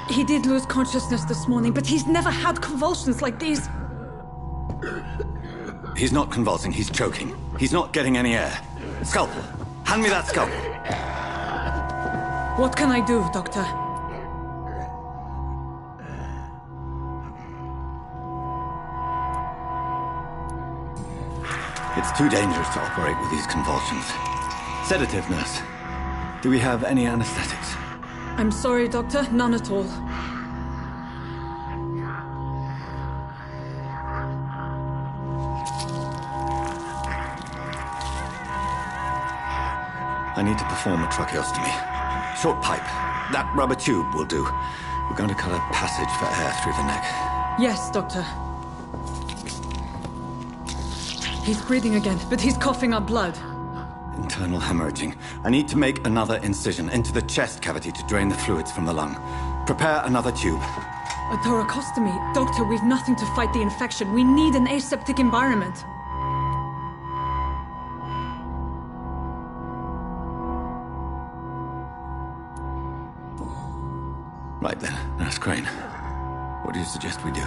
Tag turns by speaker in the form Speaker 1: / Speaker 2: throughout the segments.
Speaker 1: He did lose consciousness this morning, but he's never had convulsions like these.
Speaker 2: He's not convulsing, he's choking. He's not getting any air. Scalpel! Hand me that scalpel!
Speaker 1: What can I do, Doctor?
Speaker 2: It's too dangerous to operate with these convulsions. Sedative, nurse. Do we have any anesthetics?
Speaker 1: I'm sorry, Doctor. None at all.
Speaker 2: I need to perform a tracheostomy. Short pipe. That rubber tube will do. We're going to cut a passage for air through the neck.
Speaker 1: Yes, Doctor. He's breathing again, but he's coughing up blood.
Speaker 2: Internal hemorrhaging. I need to make another incision into the chest cavity to drain the fluids from the lung. Prepare another tube.
Speaker 1: A thoracostomy? Doctor, we've nothing to fight the infection. We need an aseptic environment.
Speaker 2: Right then, Nurse Crane. What do you suggest we do?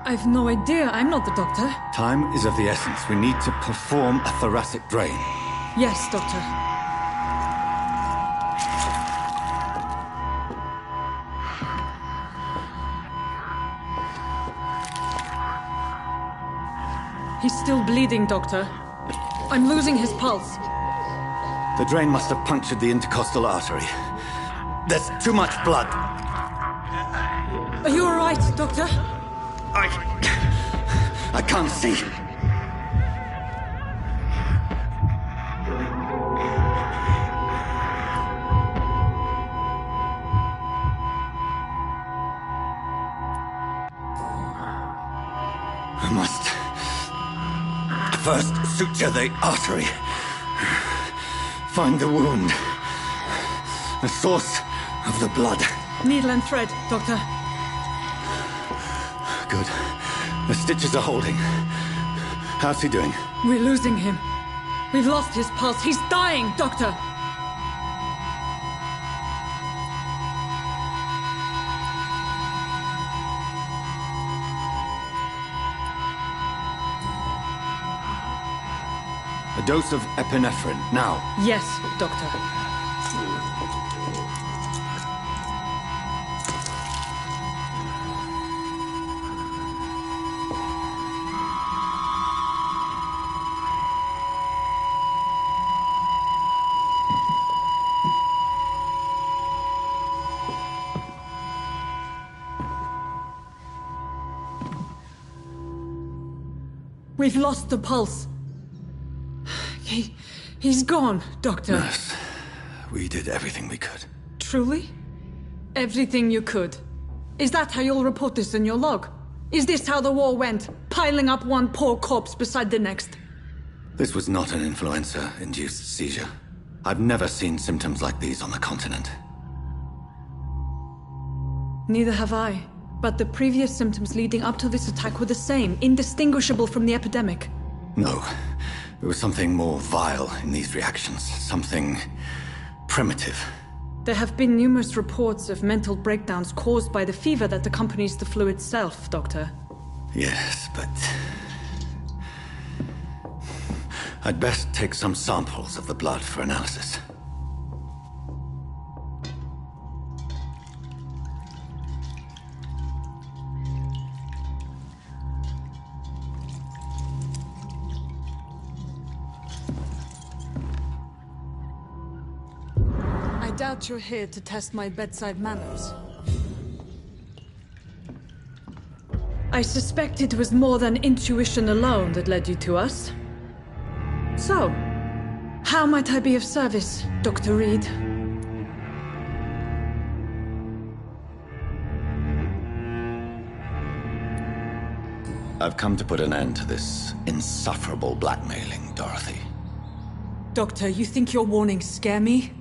Speaker 1: I've no idea. I'm not the doctor.
Speaker 2: Time is of the essence. We need to perform a thoracic drain.
Speaker 1: Yes, Doctor. He's still bleeding, Doctor. I'm losing his pulse.
Speaker 2: The drain must have punctured the intercostal artery. There's too much blood.
Speaker 1: Are you all right, Doctor?
Speaker 2: I can't see. I must first suture the artery. Find the wound. The source of the blood.
Speaker 1: Needle and thread, Doctor.
Speaker 2: Good. The stitches are holding. How's he doing?
Speaker 1: We're losing him. We've lost his pulse. He's dying, Doctor!
Speaker 2: A dose of epinephrine, now.
Speaker 1: Yes, Doctor. We've lost the pulse. He's gone, Doctor.
Speaker 2: Nurse, we did everything we could.
Speaker 1: Truly? Everything you could? Is that how you'll report this in your log? Is this how the war went? Piling up one poor corpse beside the next?
Speaker 2: This was not an influenza-induced seizure. I've never seen symptoms like these on the continent.
Speaker 1: Neither have I. But the previous symptoms leading up to this attack were the same, indistinguishable from the epidemic.
Speaker 2: No. There was something more vile in these reactions. Something primitive.
Speaker 1: There have been numerous reports of mental breakdowns caused by the fever that accompanies the flu itself, Doctor.
Speaker 2: Yes, but I'd best take some samples of the blood for analysis.
Speaker 1: I doubt you're here to test my bedside manners. I suspect it was more than intuition alone that led you to us. So, how might I be of service, Dr. Reed?
Speaker 2: I've come to put an end to this insufferable blackmailing, Dorothy.
Speaker 1: Doctor, you think your warnings scare me?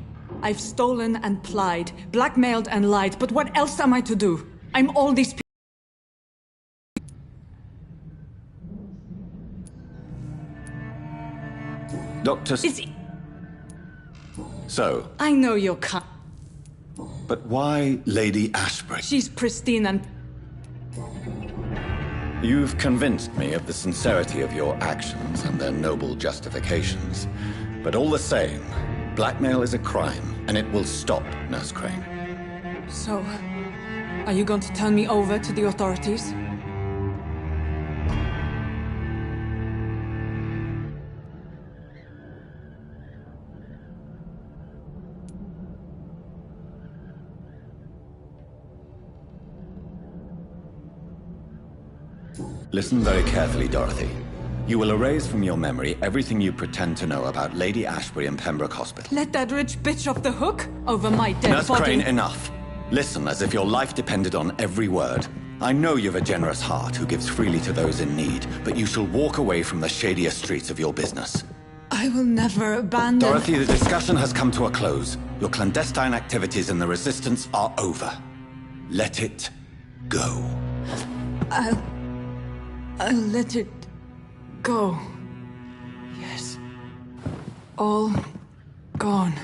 Speaker 1: I've stolen and plied, blackmailed and lied, but what else am I to do? I'm all these people.
Speaker 2: Doctor...
Speaker 1: Is...
Speaker 2: So...
Speaker 1: I know you're
Speaker 2: But why Lady Ashbury?
Speaker 1: She's pristine and...
Speaker 2: You've convinced me of the sincerity of your actions and their noble justifications. But all the same, blackmail is a crime, and it will stop, Nurse Crane.
Speaker 1: So, are you going to turn me over to the authorities?
Speaker 2: Listen very carefully, Dorothy. You will erase from your memory everything you pretend to know about Lady Ashbury and Pembroke Hospital.
Speaker 1: Let that rich bitch off the hook over my dead
Speaker 2: Nurse
Speaker 1: body.
Speaker 2: Crane, enough. Listen as if your life depended on every word. I know you've a generous heart who gives freely to those in need, but you shall walk away from the shadier streets of your business.
Speaker 1: I will never abandon...
Speaker 2: Dorothy, the discussion has come to a close. Your clandestine activities in the Resistance are over. Let it go.
Speaker 1: I'll let it go. Yes. All gone.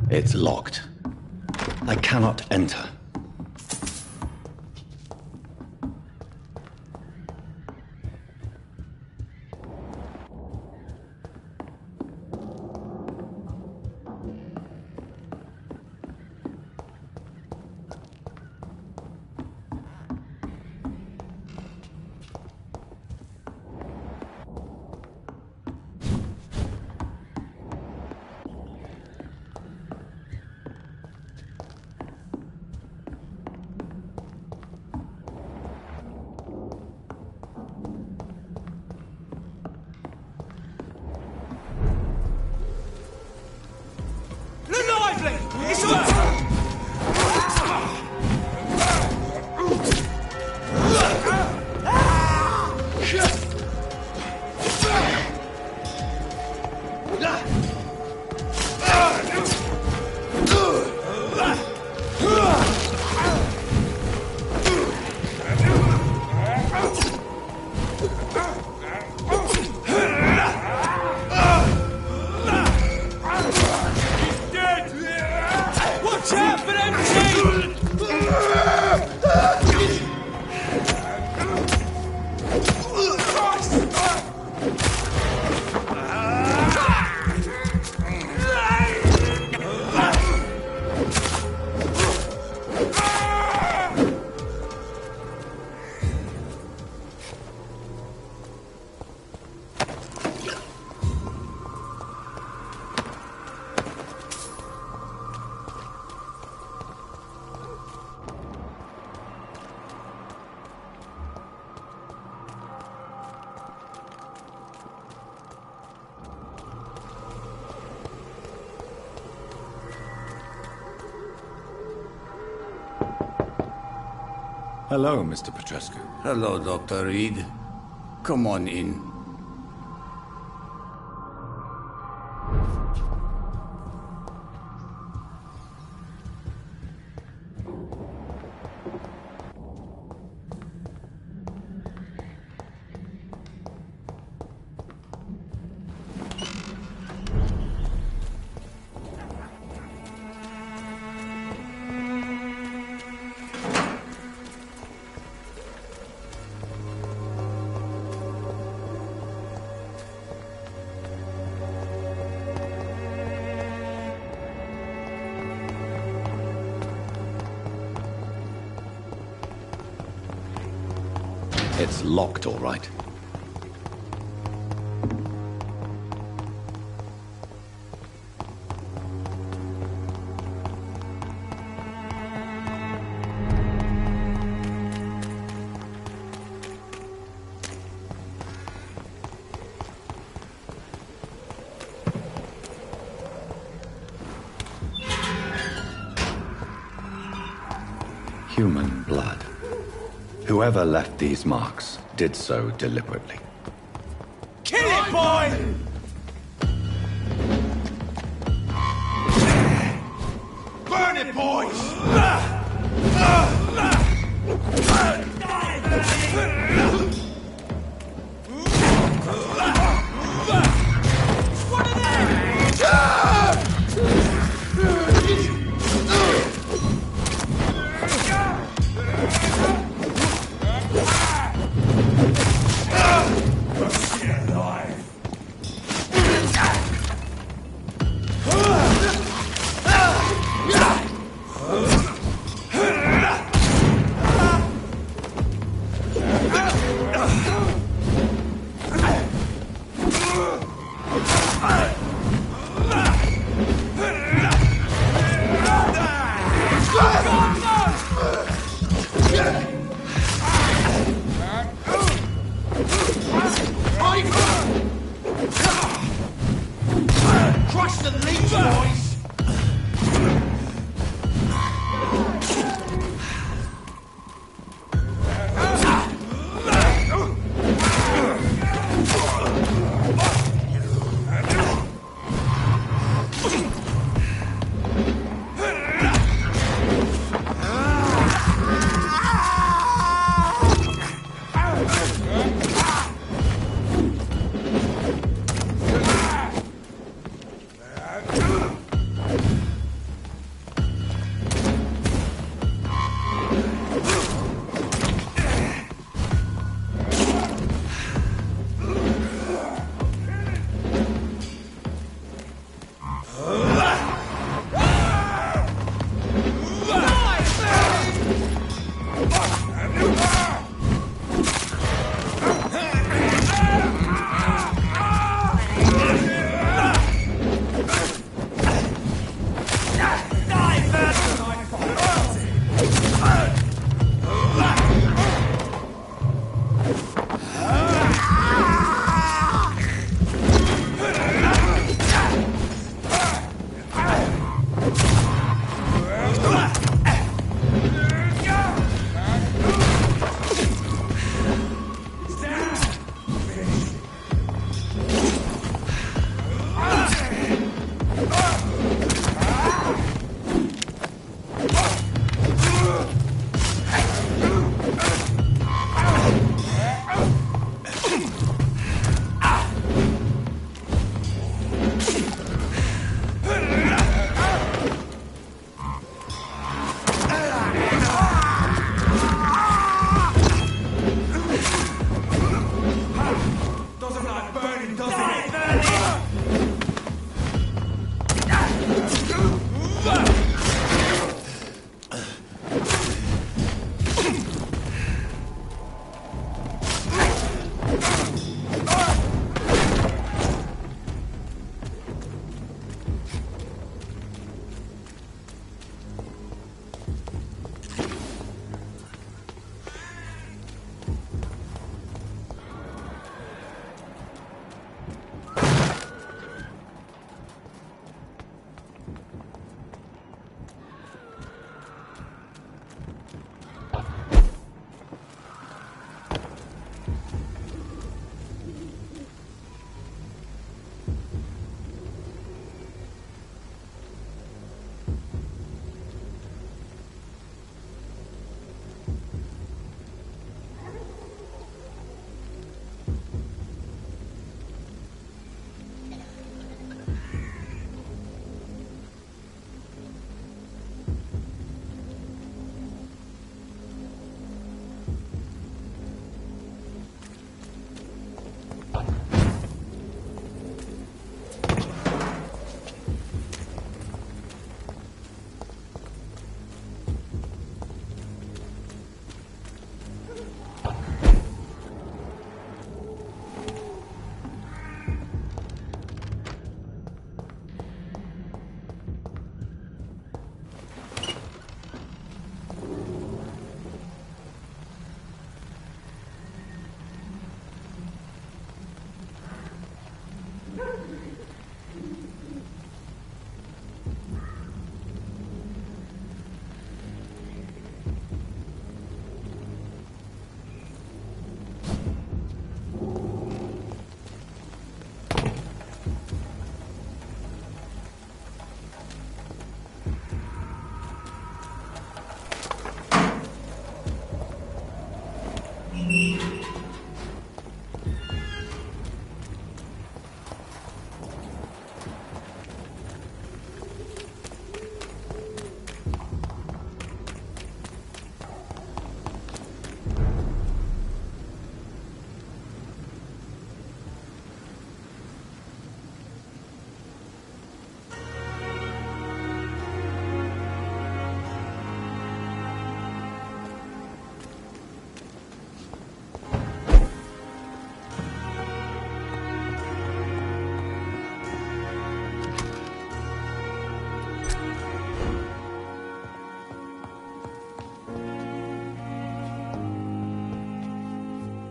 Speaker 2: It's locked. I cannot enter. Hello, Mr. Petrescu.
Speaker 3: Hello, Dr. Reed. Come on in.
Speaker 2: It's locked, all right. Human blood. Whoever left these marks did so deliberately.
Speaker 4: Kill it, boy! Burn it, boys!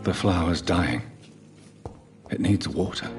Speaker 2: The flower's dying. It needs water.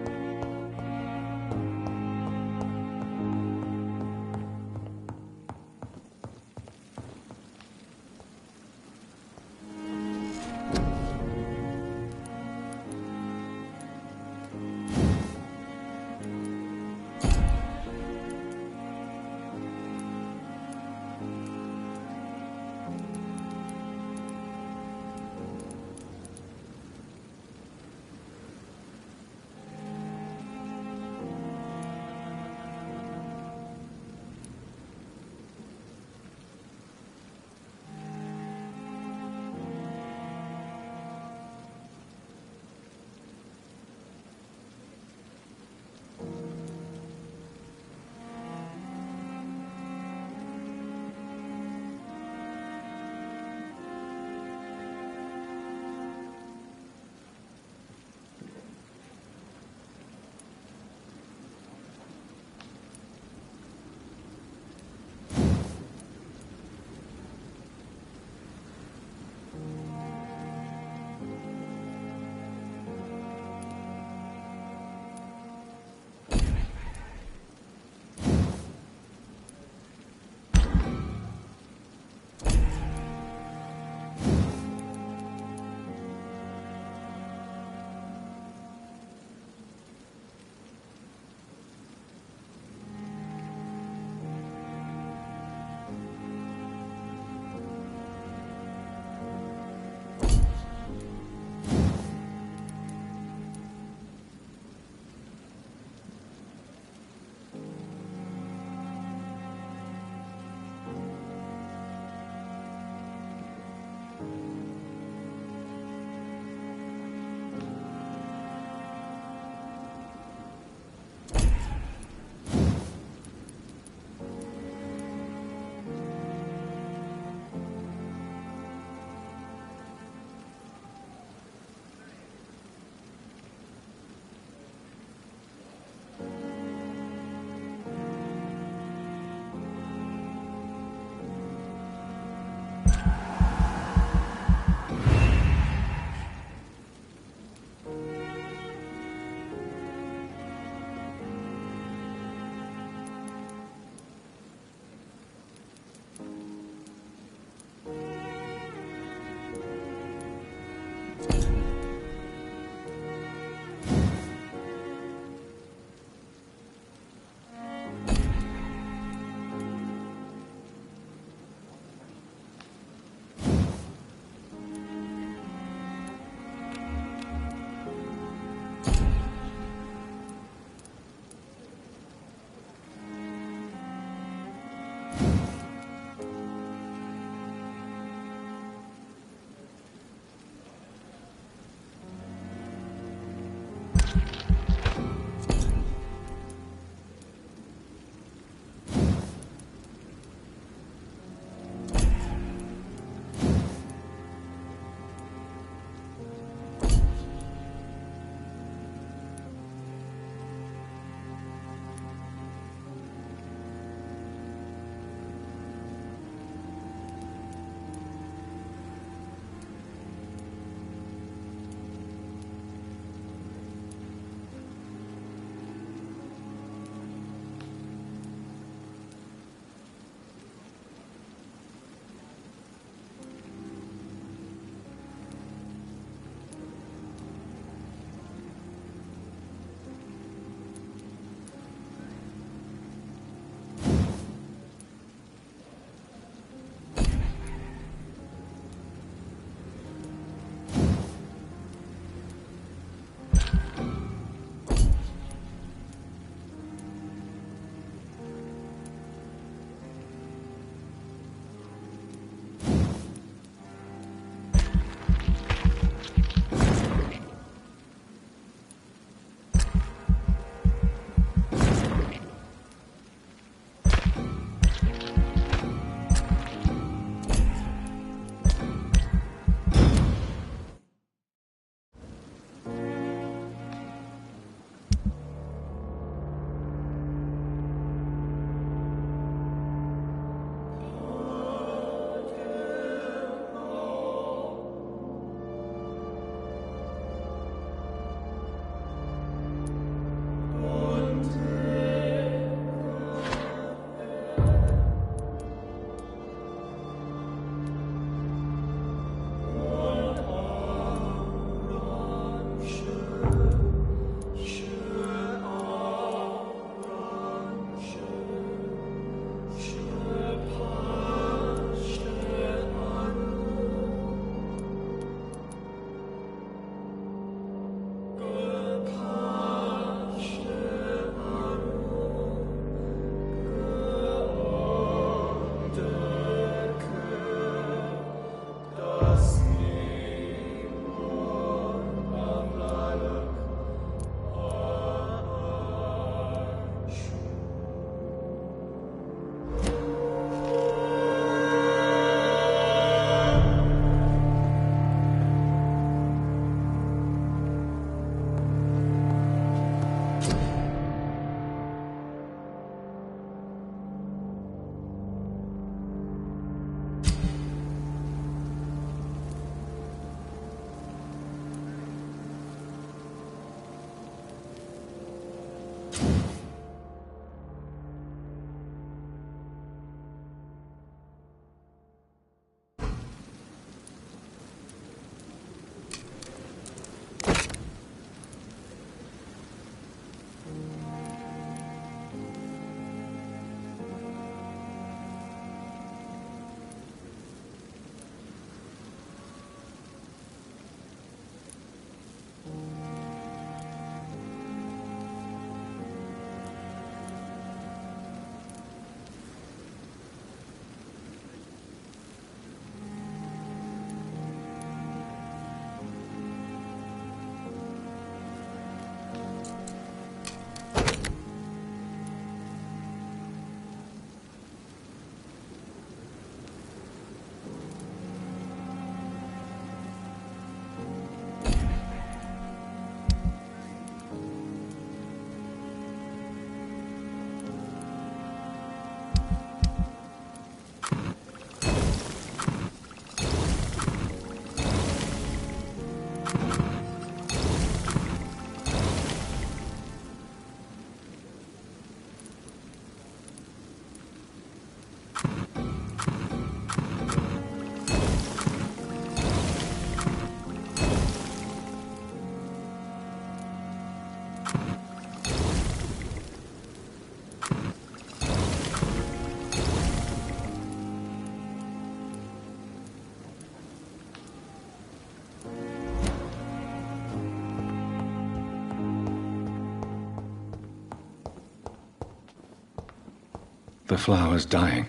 Speaker 2: The flower's dying.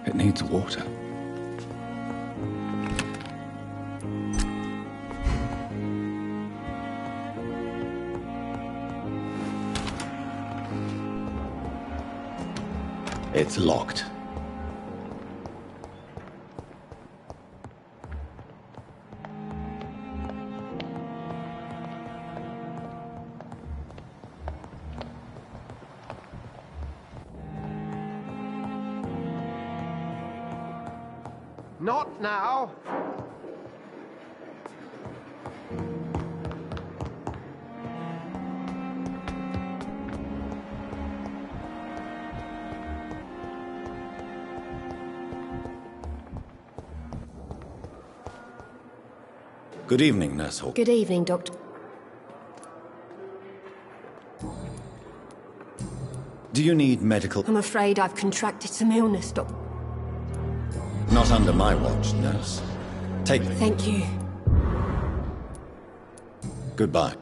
Speaker 2: It needs water. It's locked.
Speaker 5: Not now!
Speaker 2: Good evening, Nurse Hawk.
Speaker 6: Good evening, Doctor.
Speaker 2: Do you need medical...
Speaker 6: I'm afraid I've contracted some illness, Doc.
Speaker 2: Not under my watch, nurse. Take me.
Speaker 6: Thank you.
Speaker 2: Goodbye.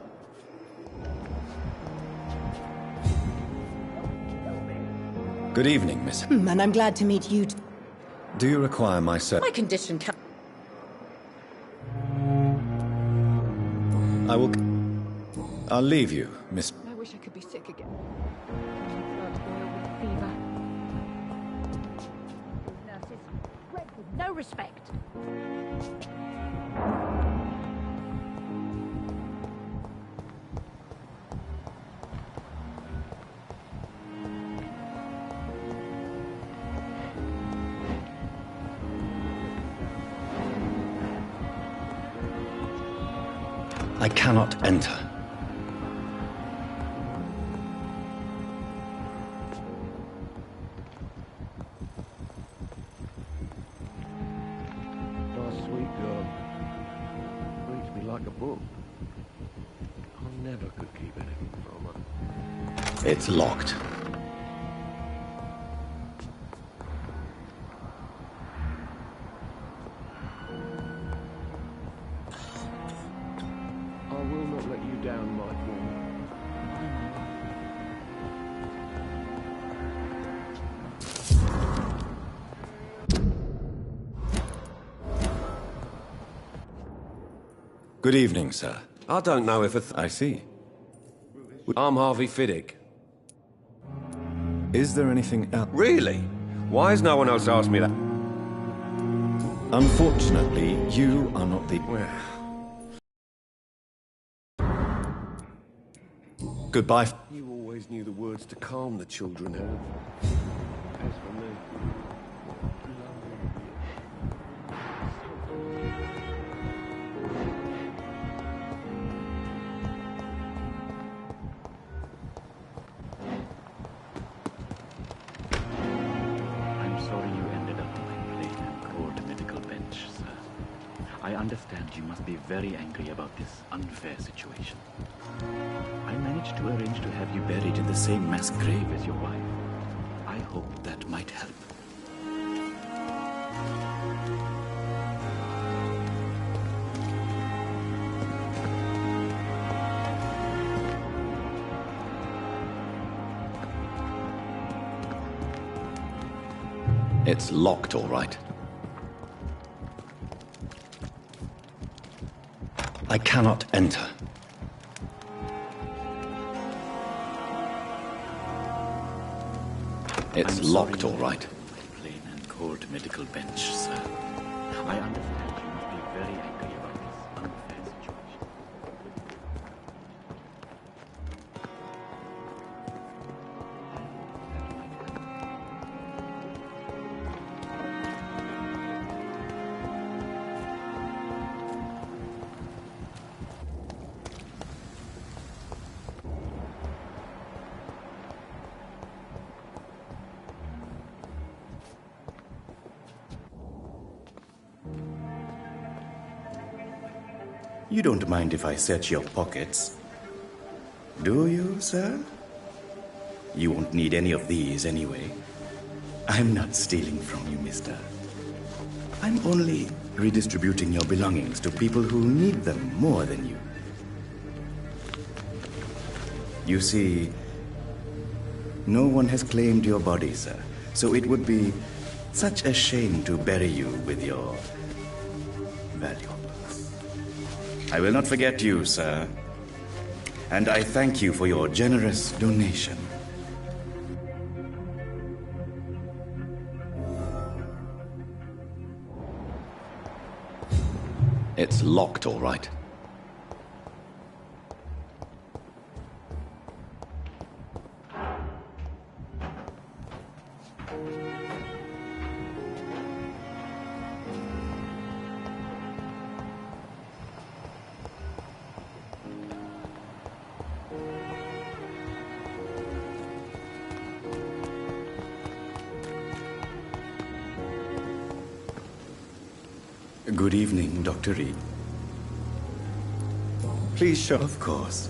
Speaker 2: Good evening, miss.
Speaker 7: And I'm glad to meet you.
Speaker 2: Do you require my
Speaker 7: My condition can...
Speaker 2: I will... I'll leave you, miss...
Speaker 7: I wish I could be sick again.
Speaker 8: Nurses, bred with no respect.
Speaker 2: I cannot enter.
Speaker 5: Nice, sweet girl. Reads me like a book. I never could keep anything from her.
Speaker 2: It's locked.
Speaker 5: I will not let you down, my boy.
Speaker 2: Good evening, sir.
Speaker 9: I don't know if
Speaker 2: I see.
Speaker 9: I'm Harvey Fiddick.
Speaker 2: Is there anything else?
Speaker 9: Really? Why has no one else asked me that?
Speaker 2: Unfortunately, you are not the... Goodbye.
Speaker 5: You always knew the words to calm the children, Helen. As for me...
Speaker 10: I'm sorry you ended up on my plain and cold medical bench, sir. I understand you must be very angry about this unfair situation. I managed to arrange to have you buried in the same mass grave as your wife. I hope that might help.
Speaker 2: It's locked, all right. I cannot enter. It's
Speaker 10: I'm
Speaker 2: locked,
Speaker 10: sorry
Speaker 2: all right.
Speaker 10: you ended up on my plain and cold medical bench, sir. I understand you must be very angry about this unfair situation.
Speaker 11: You don't mind if I search your pockets, do you, sir? You won't need any of these anyway. I'm not stealing from you, mister. I'm only redistributing your belongings to people who need them more than you. You see, No one has claimed your body, sir. So it would be such a shame to bury you with your valuables. I will not forget you, sir. And I thank you for your generous donation.
Speaker 2: It's locked, all right.
Speaker 11: Good evening, Dr. Reed.
Speaker 2: Please show.
Speaker 11: Of course.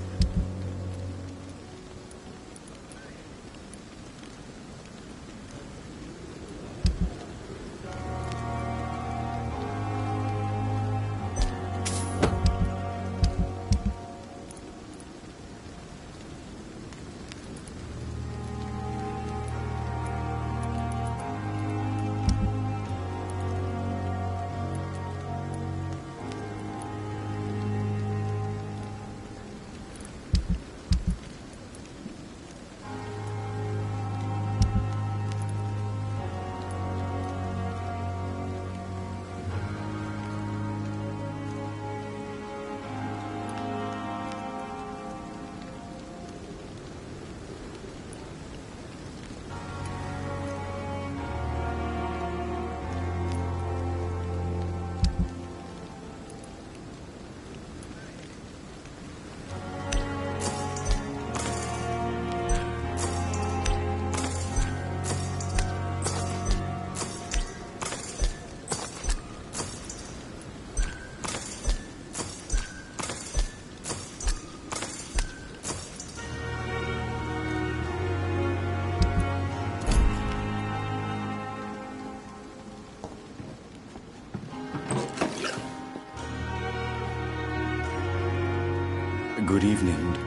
Speaker 11: Good evening.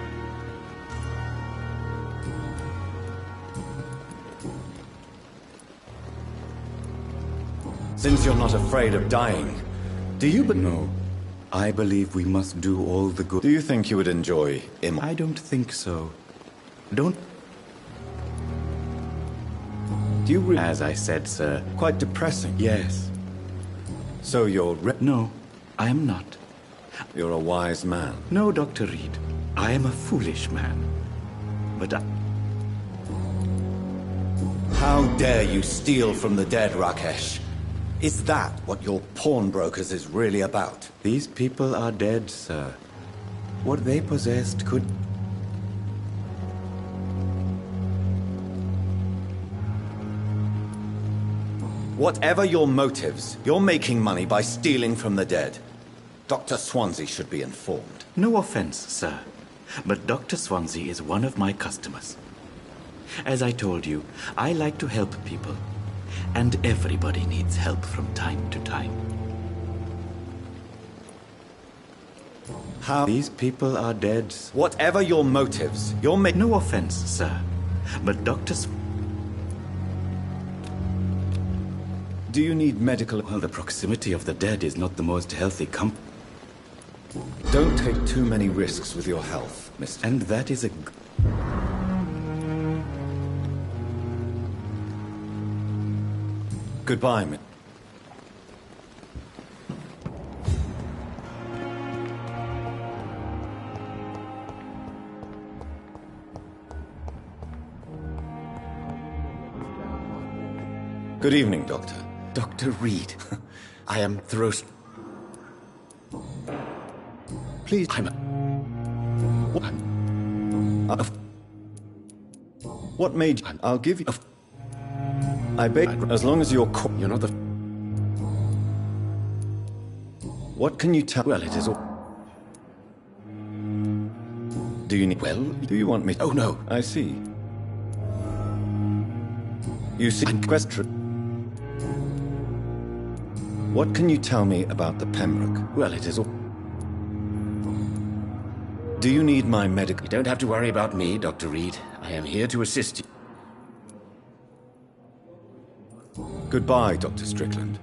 Speaker 2: Since you're not afraid of dying, do you
Speaker 11: No. I believe we must do all the good.
Speaker 2: Do you think you would enjoy
Speaker 11: I don't think so. Don't...
Speaker 2: Do you
Speaker 11: As I said, sir.
Speaker 2: Quite depressing.
Speaker 11: Yes.
Speaker 2: So you're
Speaker 11: No, I am not.
Speaker 2: You're a wise man.
Speaker 11: No, Dr. Reed. I am a foolish man. But
Speaker 2: How dare you steal from the dead, Rakesh? Is that what your pawnbrokers is really about?
Speaker 11: These people are dead, sir. What they possessed could...
Speaker 2: Whatever your motives, you're making money by stealing from the dead. Dr. Swansea should be informed.
Speaker 11: No offense, sir. But Dr. Swansea is one of my customers. As I told you, I like to help people. And everybody needs help from time to time.
Speaker 2: How?
Speaker 11: These people are dead.
Speaker 2: Whatever your motives, you're making...
Speaker 11: No offense, sir. But
Speaker 2: Do you need medical...
Speaker 11: Well, the proximity of the dead is not the most healthy
Speaker 2: Don't take too many risks with your health, Mr.
Speaker 11: And that is a...
Speaker 2: Goodbye, mi... Good evening, Doctor.
Speaker 11: Dr. Reed, I am throat...
Speaker 2: Please... What made you... I'll give you... I beg... As long as you're...
Speaker 5: You're not the...
Speaker 2: What can you tell...
Speaker 5: Well, it is all...
Speaker 2: Do you need...
Speaker 5: Well...
Speaker 2: Do you want me...
Speaker 5: Oh, no.
Speaker 2: I see. You see... Question... What can you tell me about the Pembroke?
Speaker 5: Well, it is all...
Speaker 2: Do you need my medical...
Speaker 5: You don't have to worry about me, Dr. Reed. I am here to assist you.
Speaker 2: Goodbye, Dr. Strickland.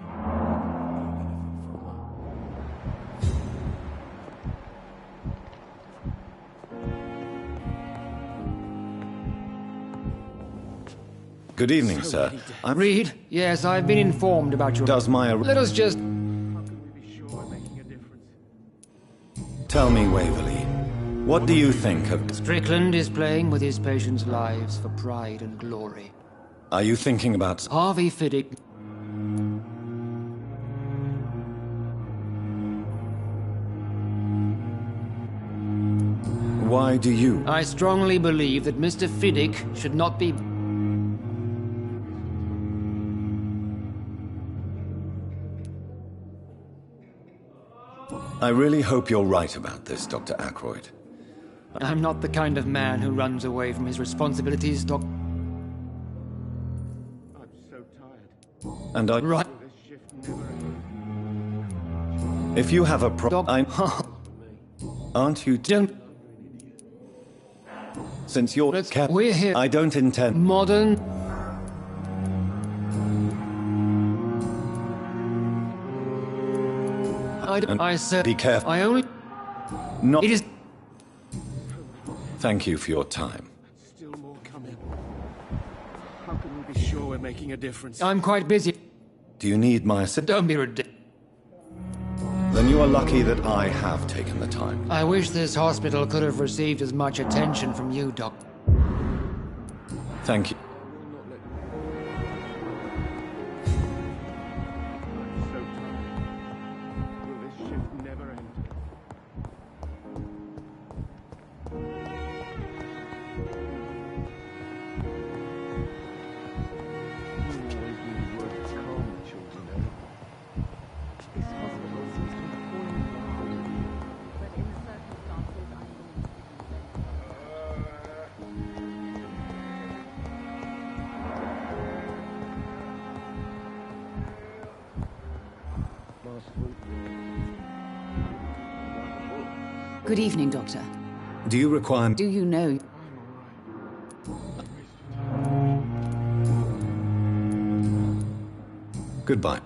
Speaker 2: Good evening, sir. I'm...
Speaker 12: Reed? Yes, I've been informed about your...
Speaker 2: Does my...
Speaker 12: Let us just...
Speaker 2: Tell me, Waverley, what do you think of...
Speaker 12: Strickland is playing with his patients' lives for pride and glory.
Speaker 2: Are you thinking about...
Speaker 12: Harvey Fiddick...
Speaker 2: Why do you...
Speaker 12: I strongly believe that Mr. Fiddick should not be...
Speaker 2: I really hope you're right about this, Dr. Ackroyd.
Speaker 12: I'm not the kind of man who runs away from his responsibilities, Doc...
Speaker 5: I'm so tired.
Speaker 2: And I...
Speaker 12: Right.
Speaker 5: This shift never ends.
Speaker 2: If you have a problem... Aren't you...
Speaker 12: Don't...
Speaker 2: Since you're...
Speaker 12: We're here...
Speaker 2: I don't intend...
Speaker 12: Modern... I said...
Speaker 2: Be careful.
Speaker 12: I only...
Speaker 2: Not...
Speaker 12: It is...
Speaker 2: Thank you for your time.
Speaker 5: Still more coming. How can we be sure we're making a difference?
Speaker 12: I'm quite busy.
Speaker 2: Do you need my assistance?
Speaker 12: Don't be ridiculous.
Speaker 2: Then you are lucky that I have taken the time.
Speaker 12: I wish this hospital could have received as much attention from you, Doc.
Speaker 2: Thank you.
Speaker 13: Good evening, Doctor.
Speaker 2: Do you require...
Speaker 13: Do you know...
Speaker 2: Goodbye.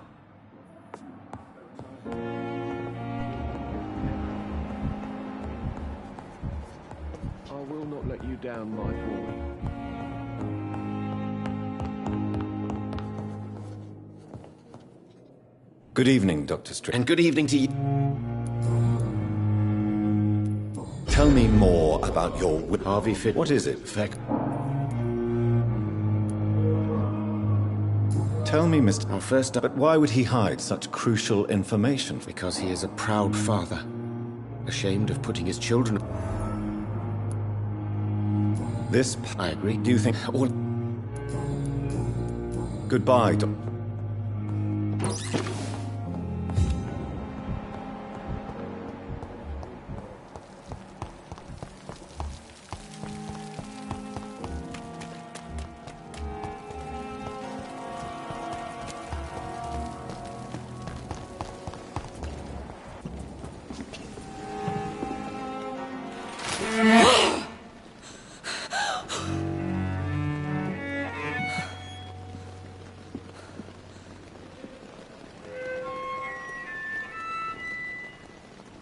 Speaker 5: I will not let you down, my boy.
Speaker 2: Good evening, Dr. Strickland.
Speaker 11: And good evening to you.
Speaker 2: Tell me more about your...
Speaker 11: Harvey Fiddick.
Speaker 2: What is it? Tell me, Mr...
Speaker 11: Well, first up...
Speaker 2: But why would he hide such crucial information?
Speaker 11: Because he is a proud father. Ashamed of putting his children...
Speaker 2: This...
Speaker 11: I agree.
Speaker 2: Do you think...
Speaker 11: All...
Speaker 2: Goodbye, Doc...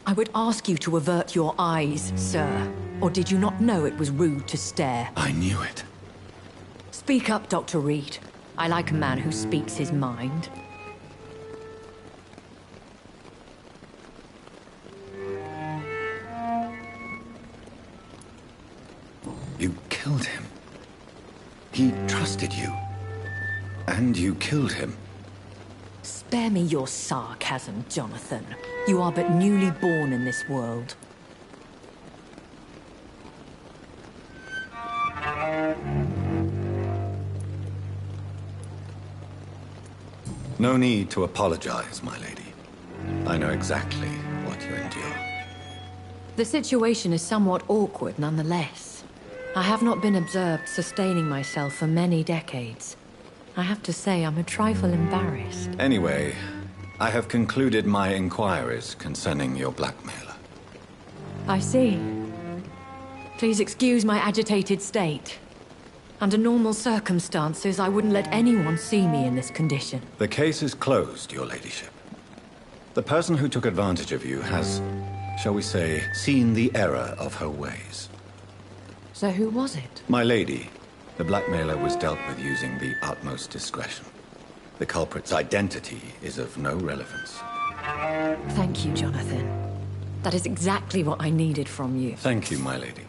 Speaker 7: I would ask you to avert your eyes, sir. Or did you not know it was rude to stare?
Speaker 2: I knew it.
Speaker 7: Speak up, Dr. Reed. I like a man who speaks his mind.
Speaker 2: You killed him. He trusted you. And you killed him.
Speaker 7: Spare me your sarcasm, Jonathan. You are but newly born in this world.
Speaker 2: No need to apologize, my lady. I know exactly what you endure.
Speaker 7: The situation is somewhat awkward nonetheless. I have not been observed sustaining myself for many decades. I have to say I'm a trifle embarrassed.
Speaker 2: Anyway, I have concluded my inquiries concerning your blackmailer.
Speaker 7: I see. Please excuse my agitated state. Under normal circumstances, I wouldn't let anyone see me in this condition.
Speaker 2: The case is closed, Your Ladyship. The person who took advantage of you has, shall we say, seen the error of her ways.
Speaker 7: So who was it?
Speaker 2: My lady, the blackmailer was dealt with using the utmost discretion. The culprit's identity is of no relevance.
Speaker 7: Thank you, Jonathan. That is exactly what I needed from you.
Speaker 2: Thank you, my lady.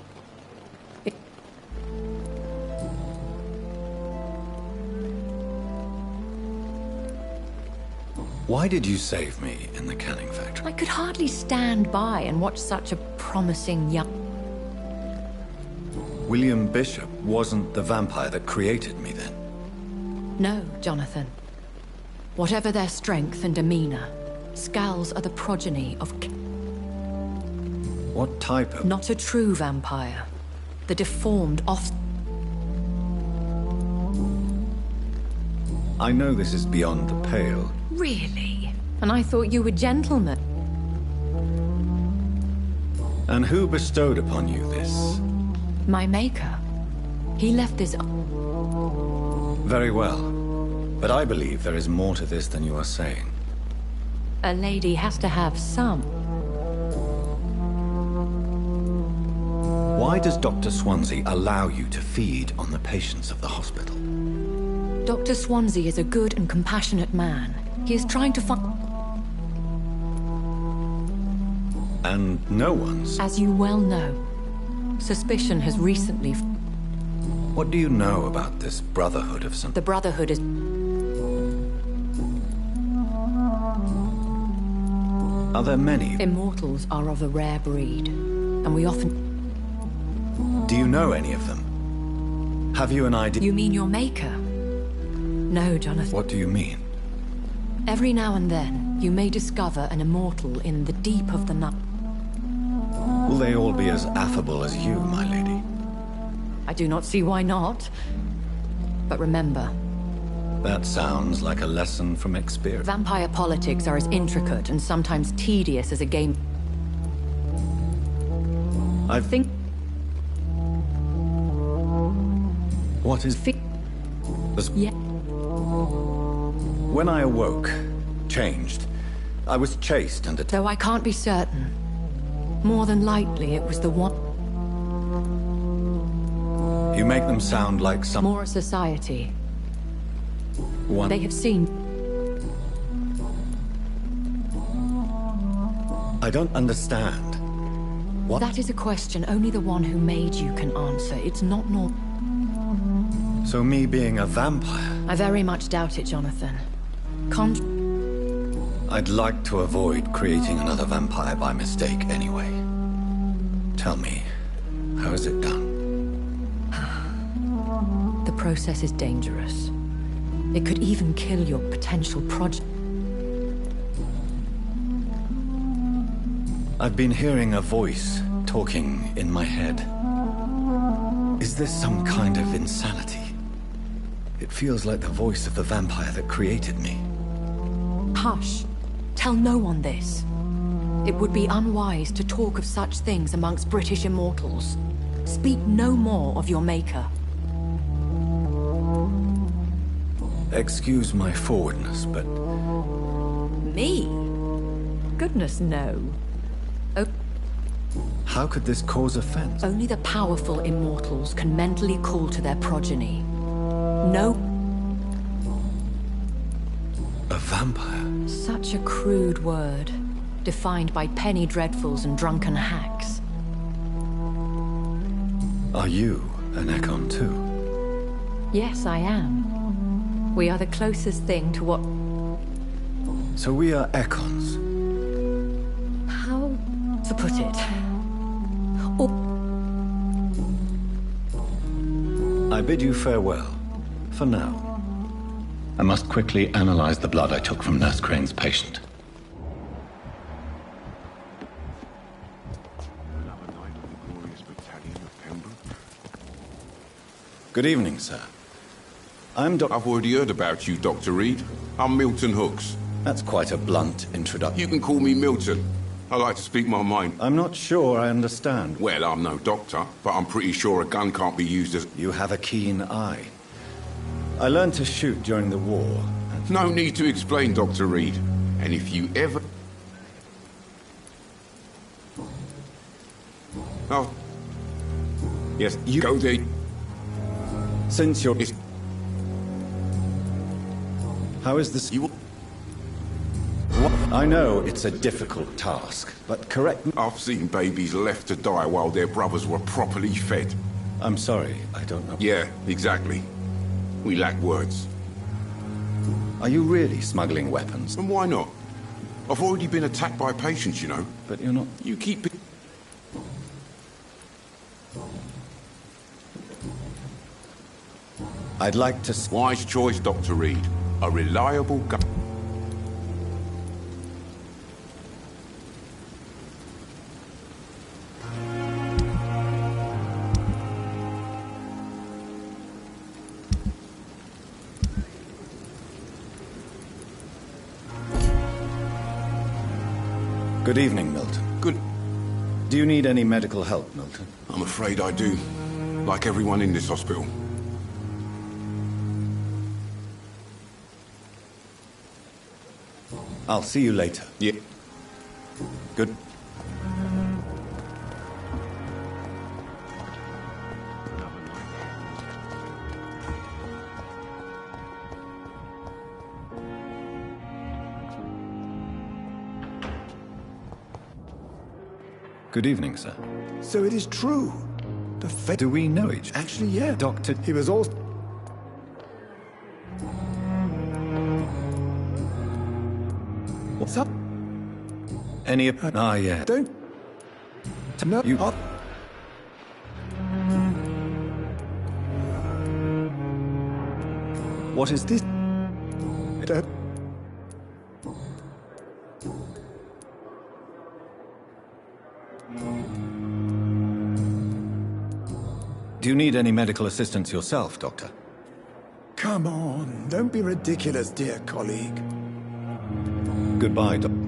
Speaker 2: Why did you save me in the canning factory?
Speaker 7: I could hardly stand by and watch such a promising young...
Speaker 2: William Bishop wasn't the vampire that created me then?
Speaker 7: No, Jonathan. Whatever their strength and demeanor, Skulls are the progeny of...
Speaker 2: What type of...
Speaker 7: Not a true vampire. The deformed off...
Speaker 2: I know this is beyond the pale.
Speaker 7: Really? And I thought you were gentlemen.
Speaker 2: And who bestowed upon you this?
Speaker 7: My maker. He left this...
Speaker 2: Very well. But I believe there is more to this than you are saying.
Speaker 7: A lady has to have some.
Speaker 2: Why does Dr. Swansea allow you to feed on the patients of the hospital?
Speaker 7: Dr. Swansea is a good and compassionate man. He is trying to find...
Speaker 2: And no one's...
Speaker 7: As you well know, suspicion has recently...
Speaker 2: What do you know about this Brotherhood of some...
Speaker 7: The Brotherhood is...
Speaker 2: Are there many?
Speaker 7: Immortals are of a rare breed, and we often...
Speaker 2: Do you know any of them? Have you an idea?
Speaker 7: You mean your maker? No, Jonathan.
Speaker 2: What do you mean?
Speaker 7: Every now and then, you may discover an immortal in the deep of the night.
Speaker 2: Will they all be as affable as you, my lady?
Speaker 7: I do not see why not. But remember...
Speaker 2: That sounds like a lesson from experience.
Speaker 7: Vampire politics are as intricate and sometimes tedious as a game...
Speaker 2: I think... What is...
Speaker 7: Yeah.
Speaker 2: When I awoke, changed, I was chased and attacked.
Speaker 7: Though I can't be certain. More than likely, it was the one...
Speaker 2: You make them sound like some...
Speaker 7: More a society.
Speaker 2: One...
Speaker 7: They have seen...
Speaker 2: I don't understand. What?
Speaker 7: That is a question only the one who made you can answer. It's not normal.
Speaker 2: So me being a vampire...
Speaker 7: I very much doubt it, Jonathan.
Speaker 2: I'd like to avoid creating another vampire by mistake anyway. Tell me, how is it done?
Speaker 7: The process is dangerous. It could even kill your potential project.
Speaker 2: I've been hearing a voice talking in my head. Is this some kind of insanity? It feels like the voice of the vampire that created me.
Speaker 7: Hush. Tell no one this. It would be unwise to talk of such things amongst British immortals. Speak no more of your maker.
Speaker 2: Excuse my forwardness, but...
Speaker 7: Me? Goodness, no. Oh.
Speaker 2: How could this cause offense?
Speaker 7: Only the powerful immortals can mentally call to their progeny. No.
Speaker 2: A vampire?
Speaker 7: Such a crude word, defined by penny dreadfuls and drunken hacks.
Speaker 2: Are you an Ekon too?
Speaker 7: Yes, I am. We are the closest thing to what...
Speaker 2: So we are Ekons?
Speaker 7: How to put it? Or...
Speaker 2: I bid you farewell. For now. I must quickly analyze the blood I took from Nurse Crane's patient. Good evening, sir. I'm
Speaker 14: I've already heard about you, Dr. Reed. I'm Milton Hooks.
Speaker 2: That's quite a blunt introduction.
Speaker 14: You can call me Milton. I like to speak my mind.
Speaker 2: I'm not sure I understand.
Speaker 14: Well, I'm no doctor, but I'm pretty sure a gun can't be used as...
Speaker 2: You have a keen eye. I learned to shoot during the war.
Speaker 14: No need to explain, Dr. Reed. And if you ever... Oh. Yes, you go there.
Speaker 2: Since you're... How is this...
Speaker 14: You...
Speaker 2: I know it's a difficult task, but correct me...
Speaker 14: I've seen babies left to die while their brothers were properly fed.
Speaker 2: I'm sorry, I don't know...
Speaker 14: Yeah, exactly. We lack words.
Speaker 2: Are you really smuggling weapons?
Speaker 14: And why not? I've already been attacked by patients, you know.
Speaker 2: But you're not...
Speaker 14: You keep...
Speaker 2: I'd like to...
Speaker 14: Wise choice, Dr. Reed. A reliable gun...
Speaker 2: Good evening, Milton.
Speaker 14: Good...
Speaker 2: Do you need any medical help, Milton?
Speaker 14: I'm afraid I do. Like everyone in this hospital.
Speaker 2: I'll see you later.
Speaker 14: Yeah.
Speaker 2: Good. Good evening, sir.
Speaker 4: So it is true. The fate...
Speaker 2: Do we know each other?
Speaker 4: Actually, yeah.
Speaker 2: Doctor...
Speaker 4: He was all...
Speaker 2: What's up? Any... Ah, yeah.
Speaker 4: Don't... No,
Speaker 2: you... What is this? Do you need any medical assistance yourself, Doctor?
Speaker 4: Come on, don't be ridiculous, dear colleague.
Speaker 2: Goodbye, Doctor.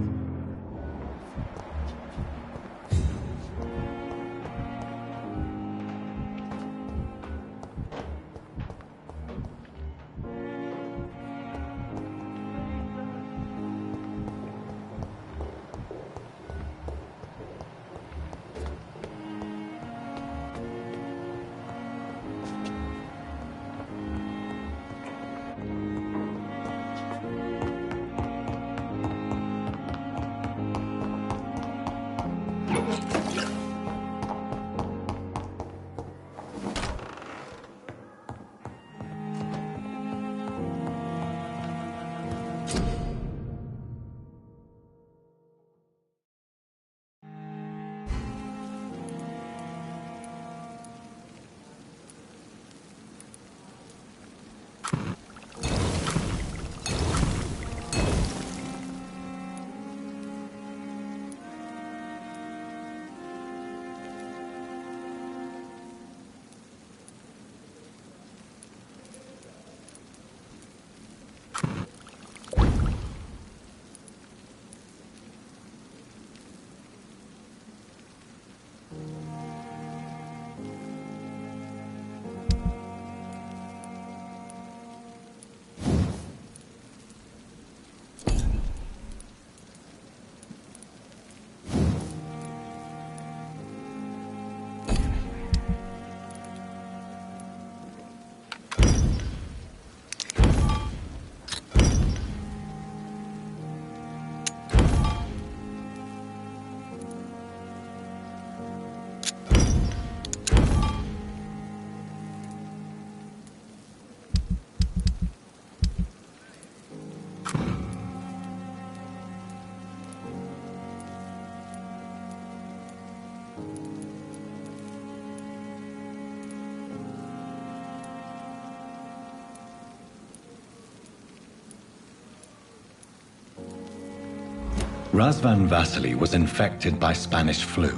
Speaker 15: Razvan Vasily was infected by Spanish flu,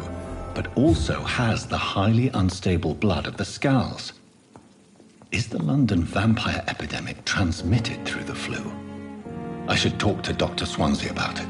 Speaker 15: but also has the highly unstable blood of the Scowls. Is the London vampire epidemic transmitted through the flu? I should talk to Dr. Swansea about it.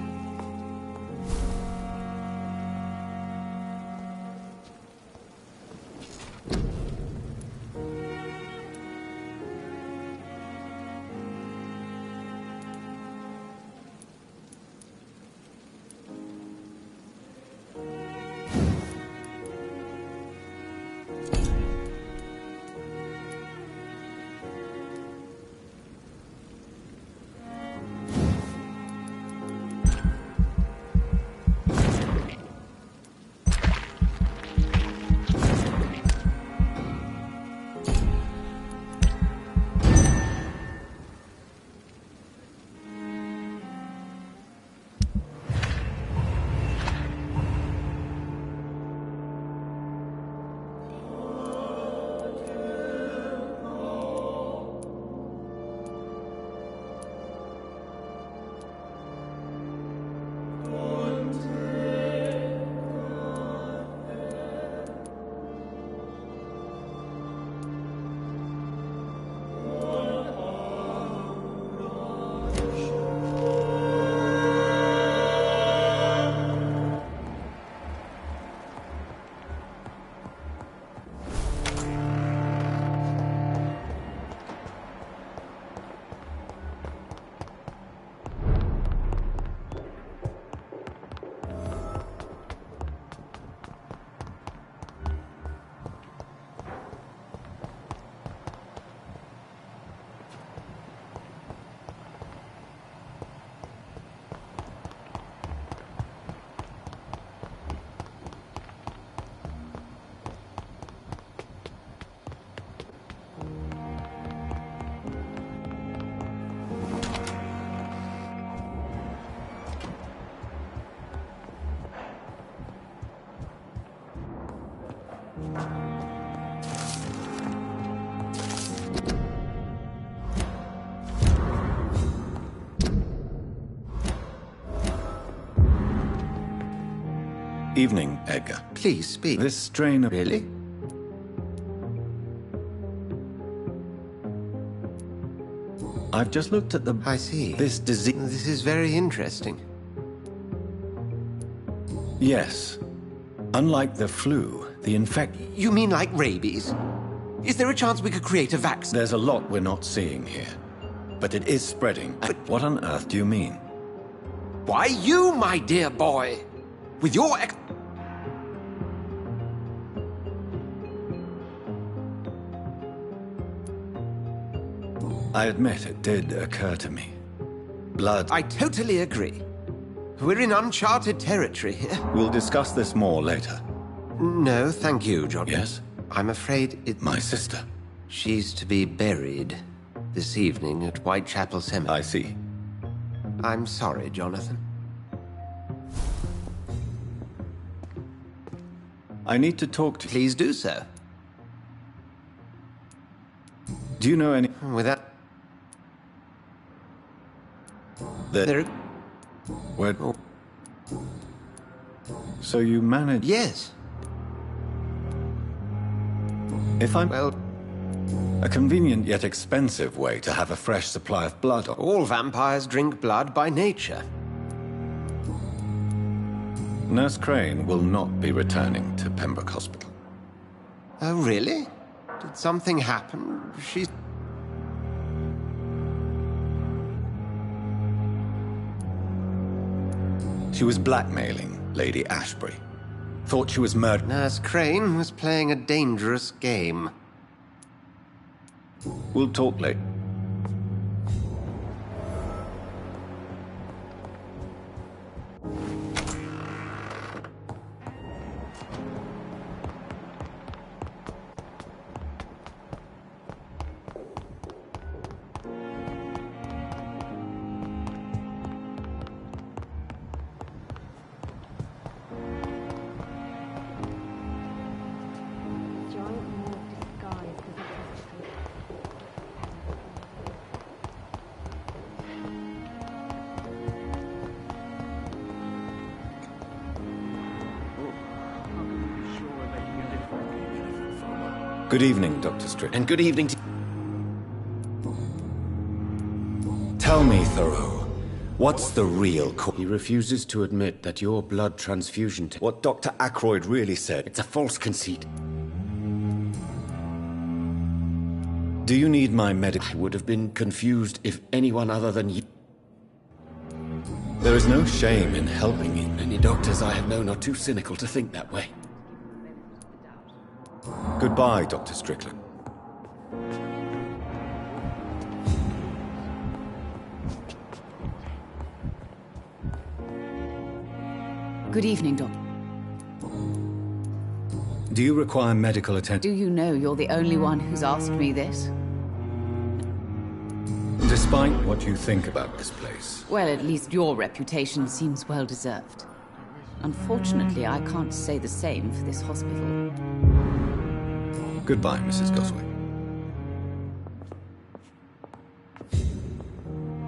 Speaker 2: Evening, Edgar.
Speaker 16: Please speak.
Speaker 2: This strain of...
Speaker 16: Really?
Speaker 2: I've just looked at the...
Speaker 16: I see.
Speaker 2: This disease...
Speaker 16: This is very interesting.
Speaker 2: Yes. Unlike the flu, the
Speaker 16: You mean like rabies? Is there a chance we could create a vaccine?
Speaker 2: There's a lot we're not seeing here. But it is spreading. But what on earth do you mean?
Speaker 16: Why, you, my dear boy! With your
Speaker 2: I admit it did occur to me. Blood...
Speaker 16: I totally agree. We're in uncharted territory here.
Speaker 2: We'll discuss this more later.
Speaker 16: No, thank you, John.
Speaker 2: Yes?
Speaker 16: I'm afraid it...
Speaker 2: My sister.
Speaker 16: She's to be buried this evening at Whitechapel Cemetery.
Speaker 2: I see.
Speaker 16: I'm sorry, Jonathan.
Speaker 2: I need to talk to you.
Speaker 16: Please do so.
Speaker 2: Do you know any...
Speaker 16: Without...
Speaker 2: There... Where... So you managed...
Speaker 16: Yes.
Speaker 2: If I'm...
Speaker 16: Well...
Speaker 2: A convenient yet expensive way to have a fresh supply of blood.
Speaker 16: All vampires drink blood by nature.
Speaker 2: Nurse Crane will not be returning to Pembroke Hospital.
Speaker 16: Oh, really? Did something happen?
Speaker 2: She was blackmailing Lady Ashbury. Thought she was murdered.
Speaker 16: Nurse Crane was playing a dangerous game.
Speaker 2: We'll talk later. Good evening, Dr. Strickland.
Speaker 16: And good evening to...
Speaker 2: Tell me, Thoreau, what's the real cause?
Speaker 17: He refuses to admit that your blood transfusion...
Speaker 2: What Dr. Ackroyd really said.
Speaker 17: It's a false conceit.
Speaker 2: Do you need my medical...
Speaker 17: I would have been confused if anyone other than you...
Speaker 2: There is no shame in helping me.
Speaker 17: Many doctors I have known are too cynical to think that way.
Speaker 2: Goodbye, Dr. Strickland.
Speaker 13: Good evening, Doc.
Speaker 2: Do you require medical attention?
Speaker 13: Do you know you're the only one who's asked me this?
Speaker 2: Despite what you think about this place.
Speaker 13: Well, at least your reputation seems well-deserved. Unfortunately, I can't say the same for this hospital.
Speaker 2: Goodbye, Mrs. Goswick.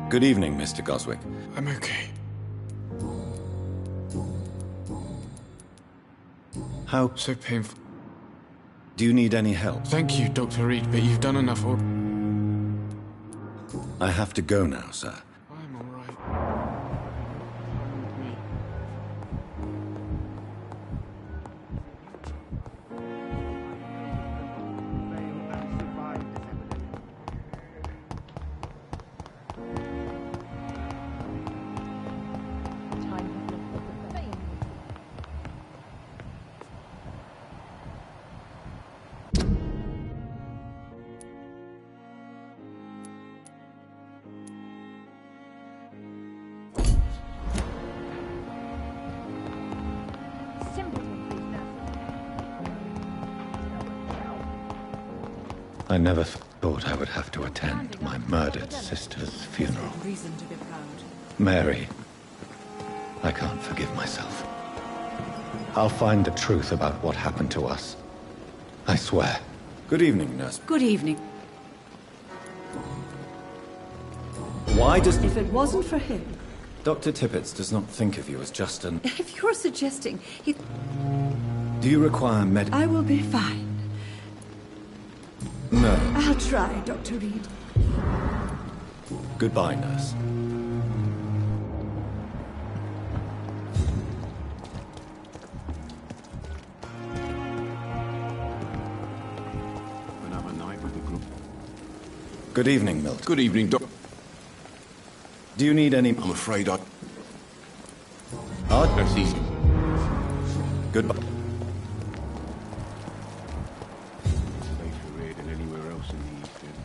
Speaker 2: Good evening, Mr. Goswick.
Speaker 4: I'm okay.
Speaker 2: How...
Speaker 4: So painful.
Speaker 2: Do you need any help?
Speaker 4: Thank you, Dr. Reed, but you've done enough.
Speaker 2: I have to go now, sir.
Speaker 4: I'm all right.
Speaker 2: I never thought I would have to attend my murdered sister's funeral.
Speaker 18: Reason to be proud.
Speaker 2: Mary, I can't forgive myself. I'll find the truth about what happened to us,
Speaker 15: I swear.
Speaker 2: Good evening, nurse.
Speaker 6: Good evening.
Speaker 2: Why does...
Speaker 6: If it wasn't for him...
Speaker 2: Dr. Tippett does not think of you as just an...
Speaker 6: If you're suggesting he...
Speaker 2: Do you require med...
Speaker 6: I will be fine.
Speaker 2: No.
Speaker 6: I'll try, Dr. Reed.
Speaker 2: Goodbye, nurse.
Speaker 14: Another night with the group.
Speaker 2: Good evening, Milt.
Speaker 14: Good evening, Doc.
Speaker 2: Do you need any...
Speaker 14: I'm afraid I...
Speaker 2: That's easy. Goodbye.
Speaker 14: Safer here than anywhere else in the East End.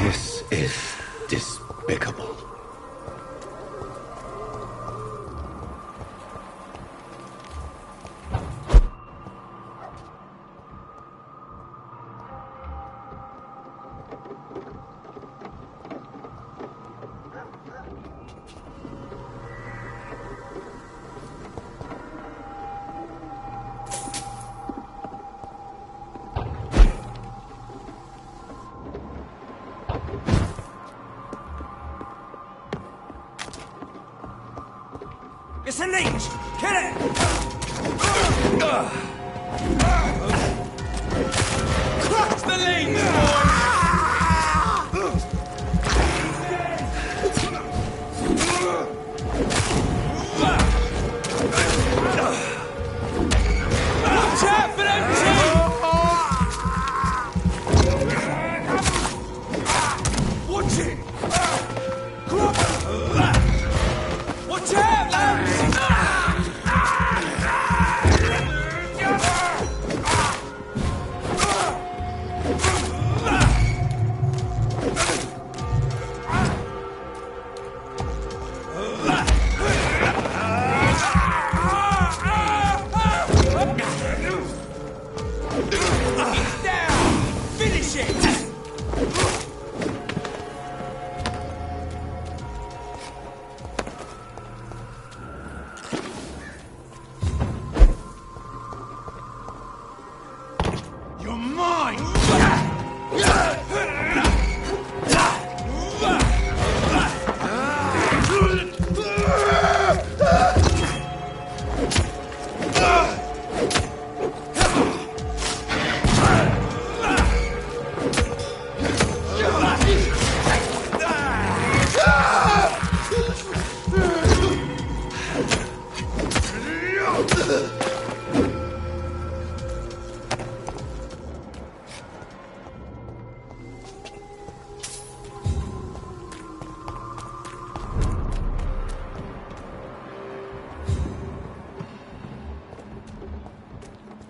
Speaker 15: This is despicable.
Speaker 18: It's a leech! Kill it! Clutch the leech, watch out for them teeth! Watch it! Watch out, lads!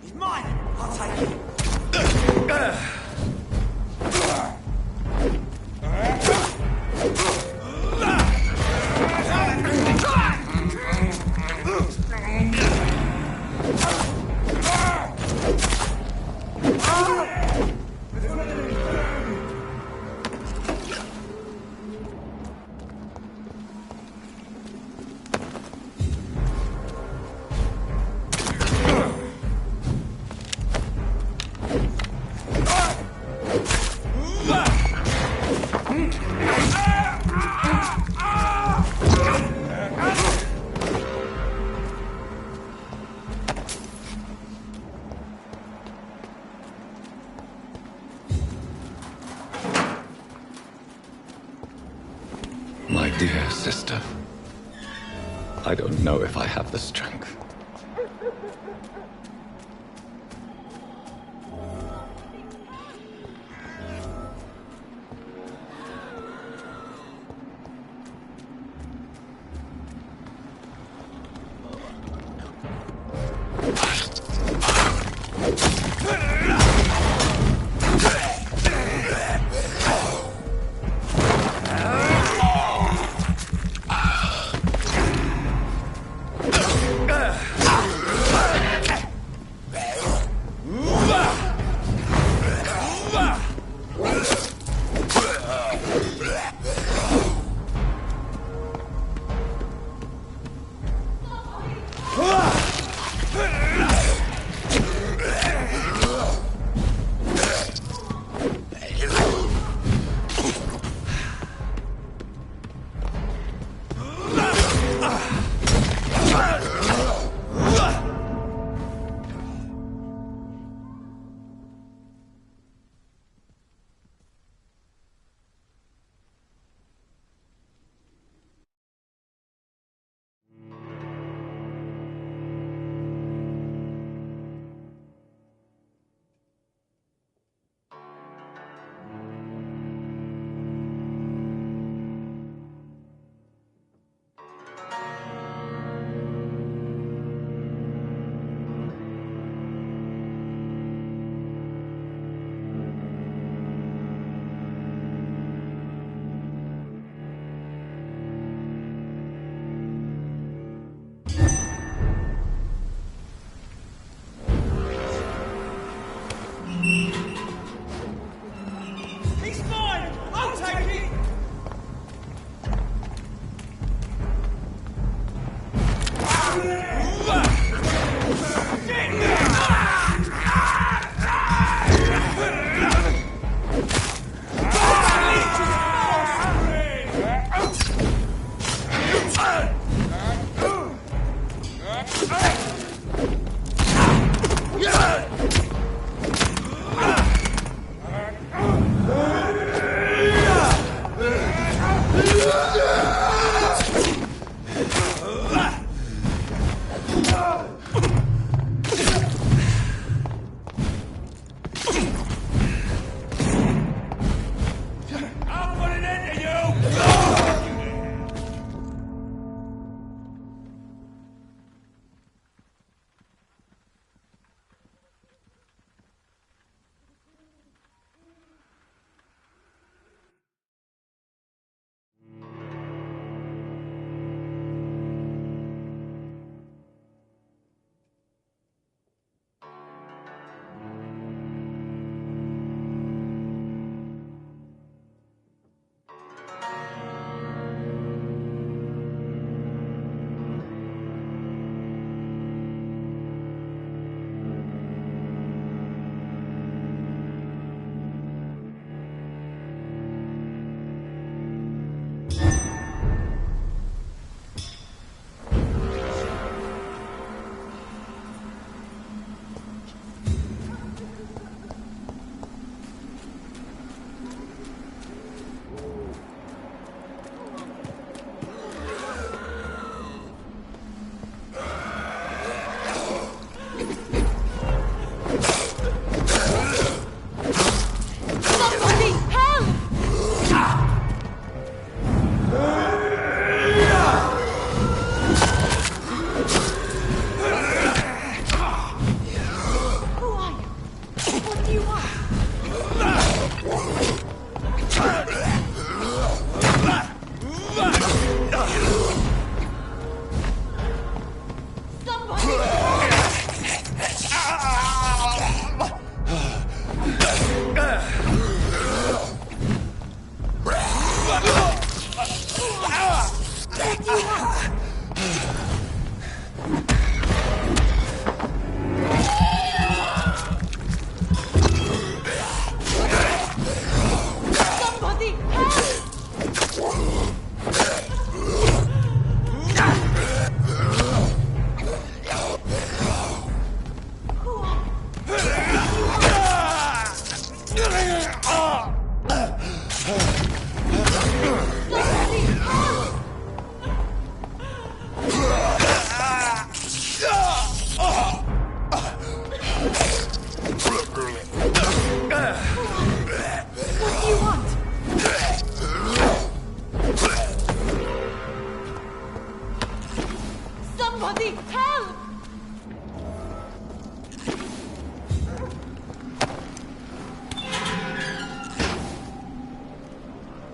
Speaker 18: He's mine! I'll take it!
Speaker 15: My dear sister, I don't know if I have the strength.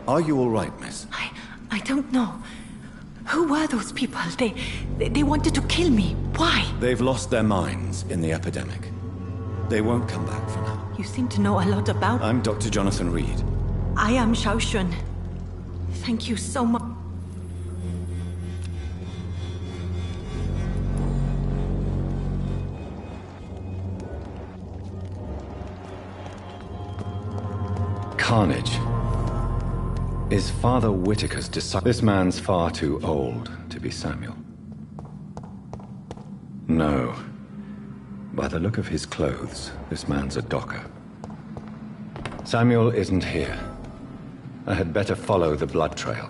Speaker 2: Are you all right, miss?
Speaker 6: I don't know. Who were those people? They wanted to kill me. Why?
Speaker 2: They've lost their minds in the epidemic. They won't come back for now.
Speaker 6: You seem to know a lot about...
Speaker 2: I'm Dr. Jonathan Reed.
Speaker 6: I am Xiaoxun. Thank you so much.
Speaker 15: Carnage is Father Whitaker's disciple. This man's far too old to be Samuel. No. By the look of his clothes, this man's a docker. Samuel isn't here. I had better follow the blood trail.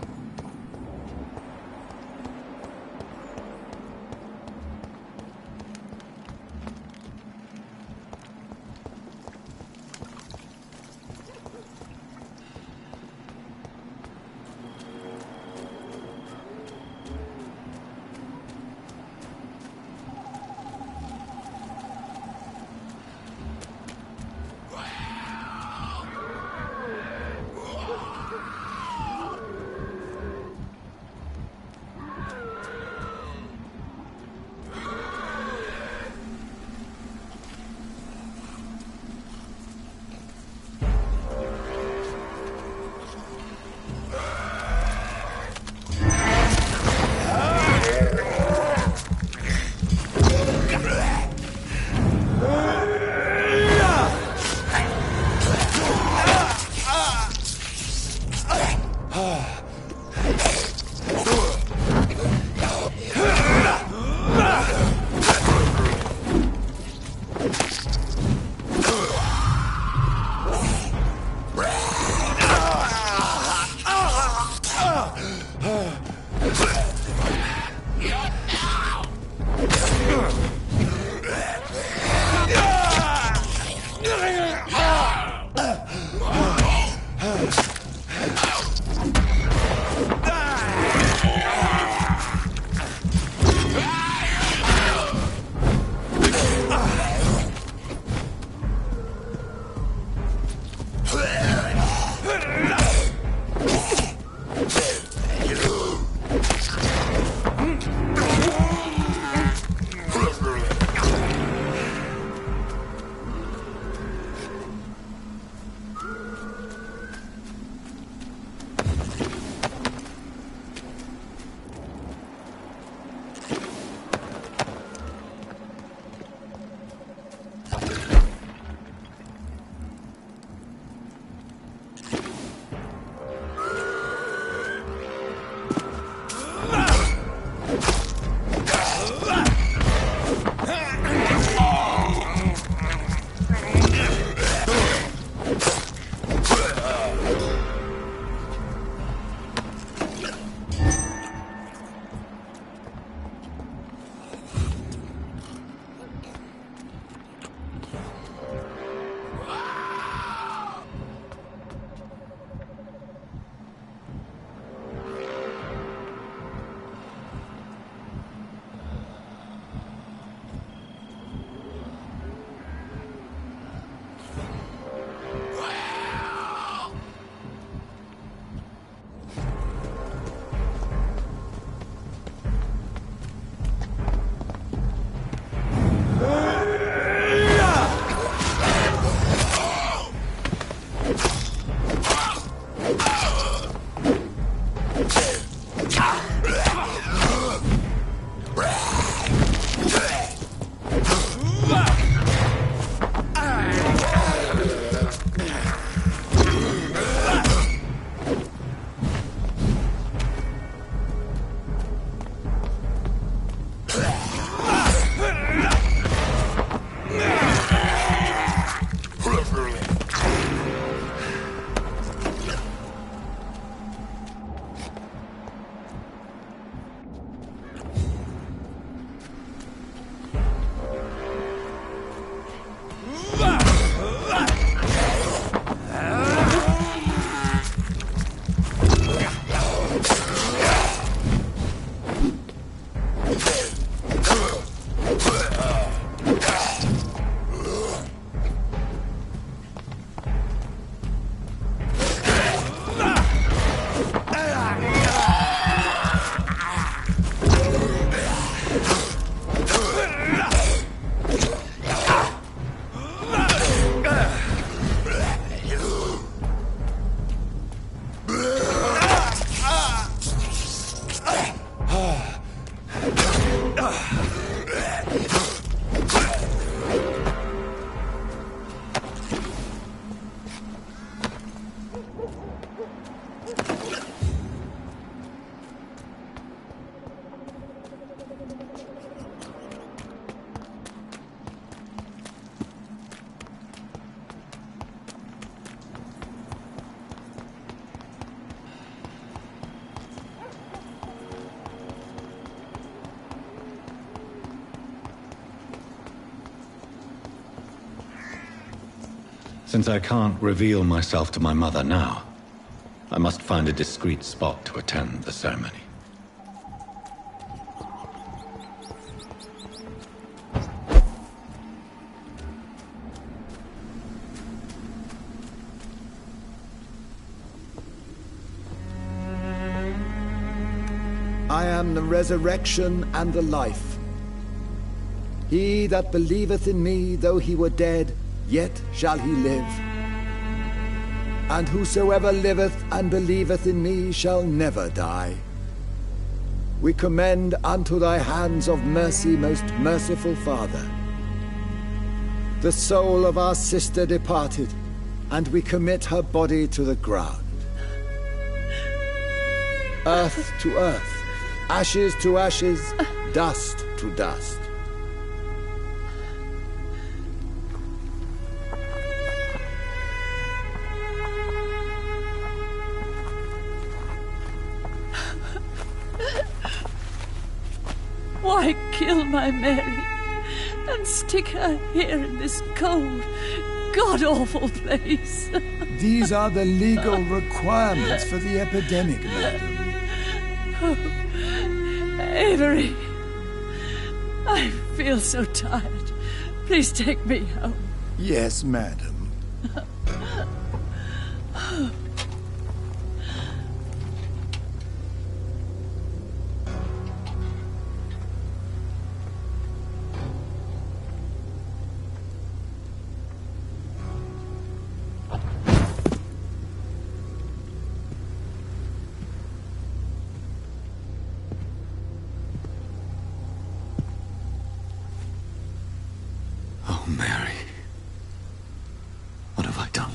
Speaker 15: Since I can't reveal myself to my mother now, I must find a discreet spot to attend the ceremony.
Speaker 4: I am the resurrection and the life. He that believeth in me, though he were dead, yet shall he live. And whosoever liveth and believeth in me shall never die. We commend unto thy hands of mercy, most merciful Father, the soul of our sister departed, and we commit her body to the ground. Earth to earth, ashes to ashes, dust to dust.
Speaker 19: Why kill my Mary and stick her here in this cold, god-awful place?
Speaker 4: These are the legal requirements for the epidemic, madam.
Speaker 19: Oh, Avery, I feel so tired. Please take me home.
Speaker 4: Yes, madam.
Speaker 15: Oh, Mary. What have I done?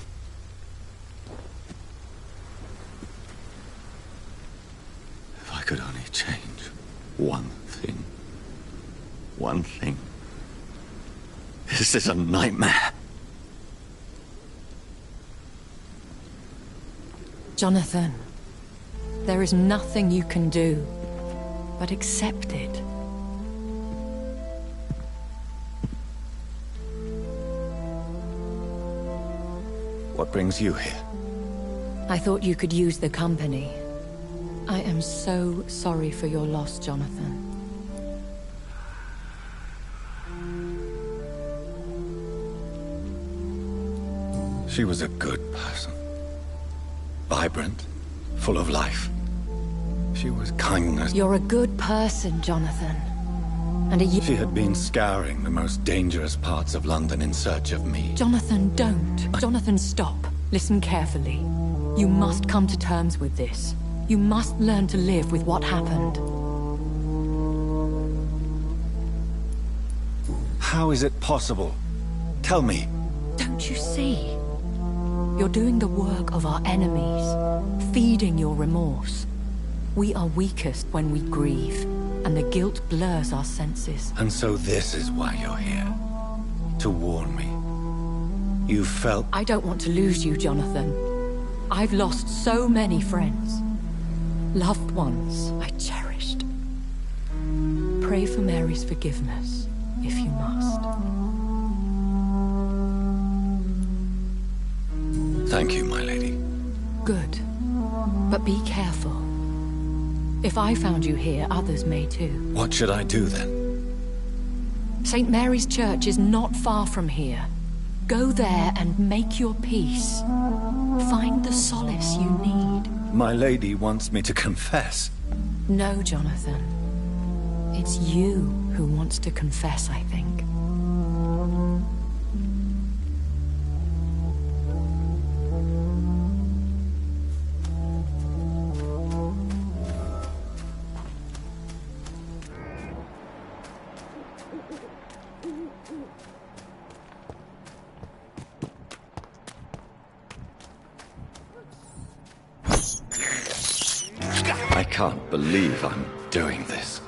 Speaker 15: If I could only change one thing. One thing. This is a nightmare.
Speaker 7: Jonathan, there is nothing you can do but accept it.
Speaker 15: What brings you here?
Speaker 7: I thought you could use the company. I am so sorry for your loss, Jonathan.
Speaker 15: She was a good person. Vibrant, full of life. She was kindness.
Speaker 7: You're a good person, Jonathan. And
Speaker 15: She had been scouring the most dangerous parts of London in search of me.
Speaker 7: Jonathan, don't. Jonathan, stop. Listen carefully. You must come to terms with this. You must learn to live with what happened.
Speaker 15: How is it possible? Tell me.
Speaker 7: Don't you see? You're doing the work of our enemies, feeding your remorse. We are weakest when we grieve, and the guilt blurs our senses.
Speaker 15: And so this is why you're here. To warn me. You felt...
Speaker 7: I don't want to lose you, Jonathan. I've lost so many friends. Loved ones I cherished. Pray for Mary's forgiveness, if you must.
Speaker 15: Thank you, my lady.
Speaker 7: Good. But be careful. If I found you here, others may too.
Speaker 15: What should I do then?
Speaker 7: St. Mary's Church is not far from here. Go there and make your peace. Find the solace you need.
Speaker 15: My lady wants me to confess.
Speaker 7: No, Jonathan. It's you who wants to confess, I think.
Speaker 15: I can't believe I'm doing this.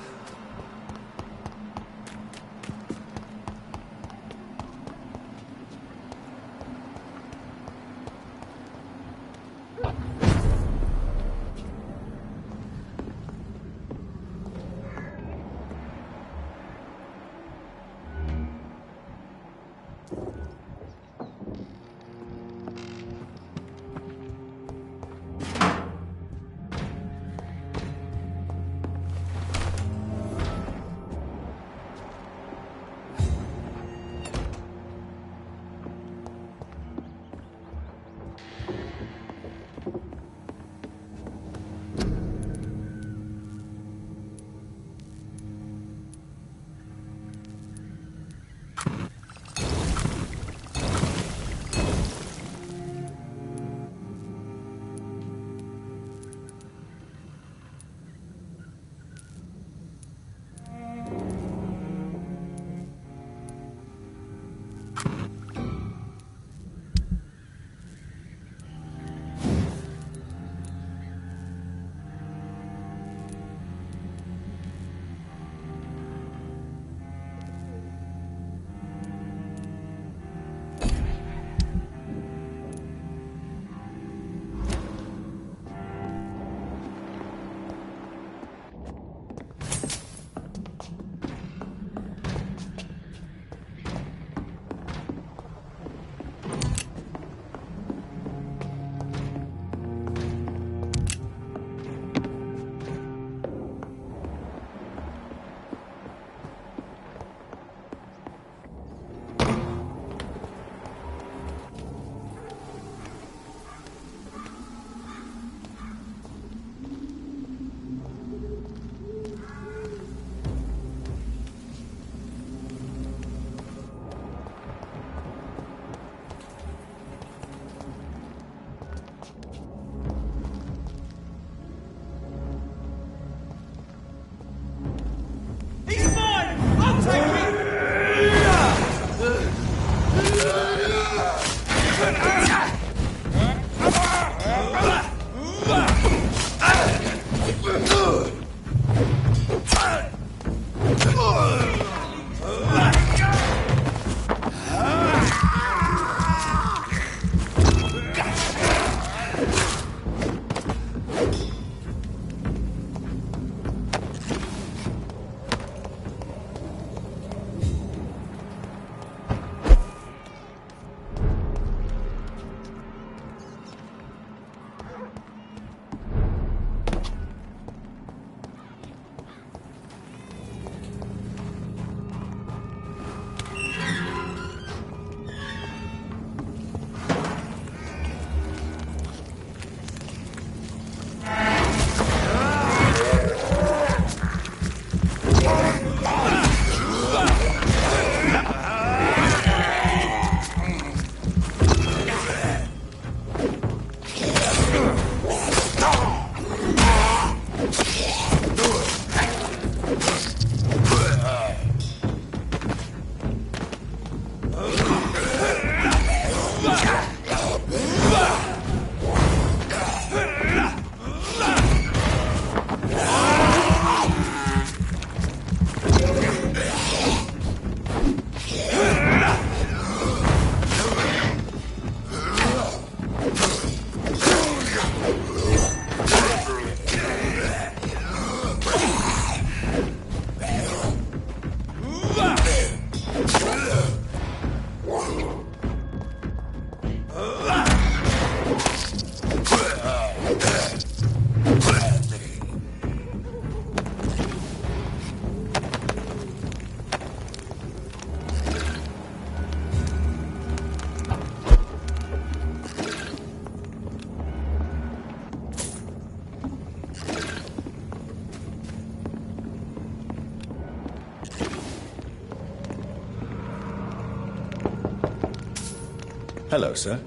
Speaker 2: Hello, sir.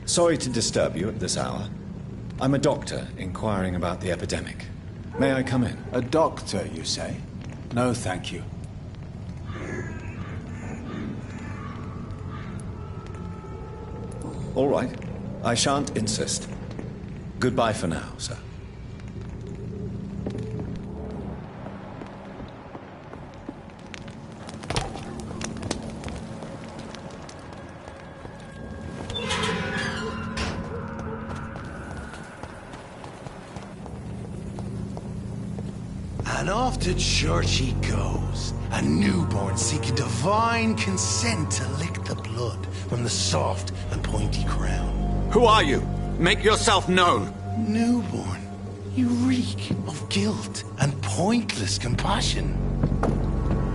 Speaker 2: Sorry to disturb you at this hour. I'm a doctor inquiring about the epidemic. May I come in?
Speaker 20: A doctor, you say? No, thank you.
Speaker 2: All right. I shan't insist. Goodbye for now, sir.
Speaker 21: And off to church he goes, a newborn seeking divine consent to lick the blood from the soft and pointy crown.
Speaker 2: Who are you? Make yourself known!
Speaker 21: Newborn, you reek of guilt and pointless compassion.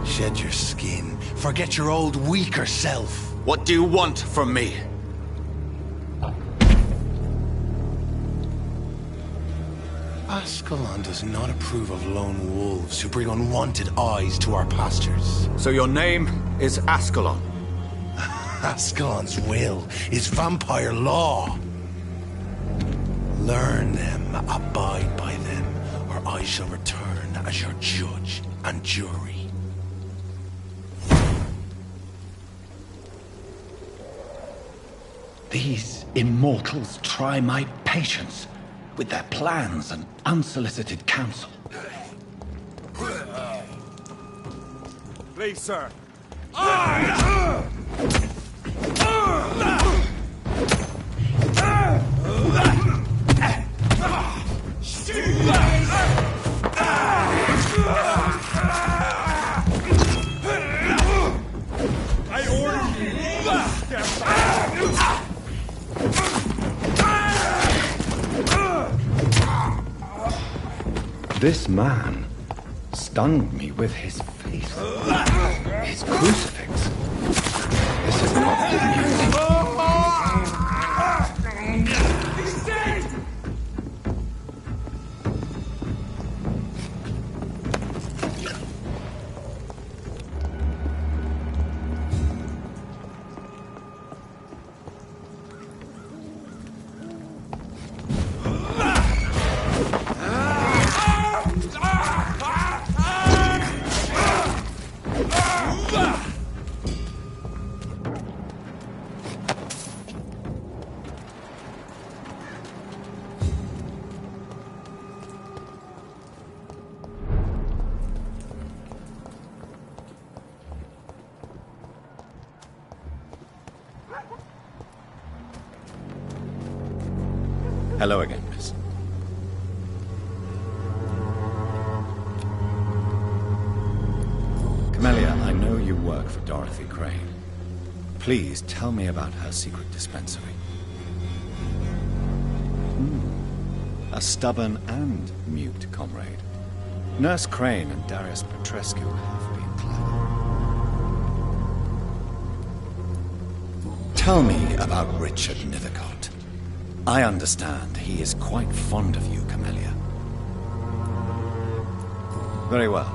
Speaker 21: Shed your skin, forget your old weaker self.
Speaker 2: What do you want from me?
Speaker 21: Ascalon does not approve of lone wolves who bring unwanted eyes to our pastures.
Speaker 2: So your name is Ascalon?
Speaker 21: Ascalon's will is vampire law. Learn them, abide by them, or I shall return as your judge and jury.
Speaker 15: These immortals try my patience with their plans and unsolicited counsel.
Speaker 18: Please, sir. I order you.
Speaker 15: This man stunned me with his face. His crucifix. This is not good news.
Speaker 18: He's dead!
Speaker 2: Hello again, miss. Camellia, I know you work for Dorothy Crane. Please tell me about her secret dispensary. A stubborn and mute comrade. Nurse Crane and Darius Petrescu have been clever. Tell me about Richard Nithercott. I understand he is quite fond of you, Camellia. Very well.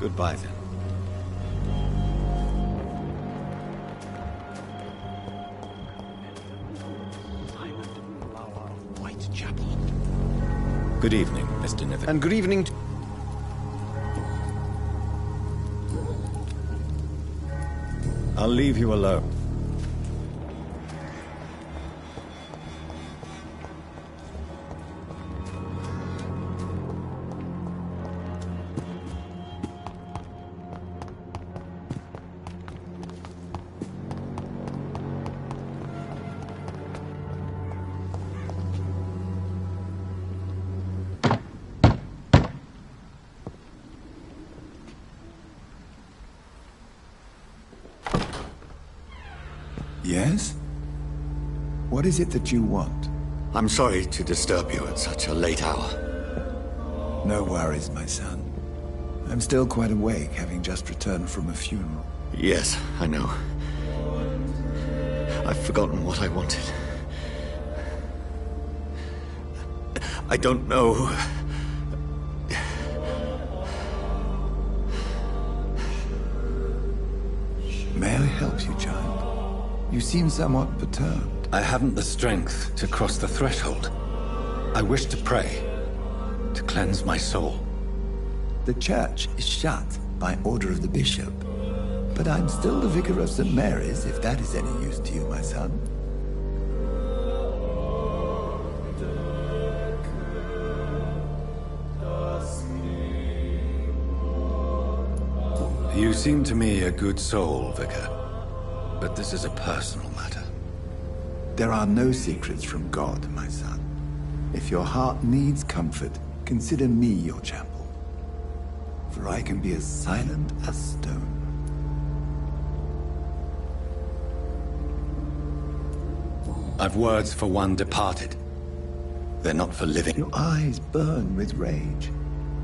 Speaker 2: Goodbye, then. Good evening, Mr. Nithercott.
Speaker 20: And good evening to...
Speaker 2: I'll leave you alone.
Speaker 4: Yes? What is it that you want?
Speaker 2: I'm sorry to disturb you at such a late hour.
Speaker 4: No worries, my son. I'm still quite awake, having just returned from a funeral.
Speaker 2: Yes, I know. I've forgotten what I wanted. I don't know.
Speaker 4: May I help you, child? You seem somewhat perturbed.
Speaker 15: I haven't the strength to cross the threshold. I wish to pray, to cleanse my soul.
Speaker 4: The church is shut by order of the bishop. But I'm still the vicar of St. Mary's, if that is any use to you, my son.
Speaker 15: You seem to me a good soul, Vicar. But this is a personal matter.
Speaker 4: There are no secrets from God, my son. If your heart needs comfort, consider me your chapel. For I can be as silent as stone.
Speaker 15: I've words for one departed. They're not for living.
Speaker 4: Your eyes burn with rage.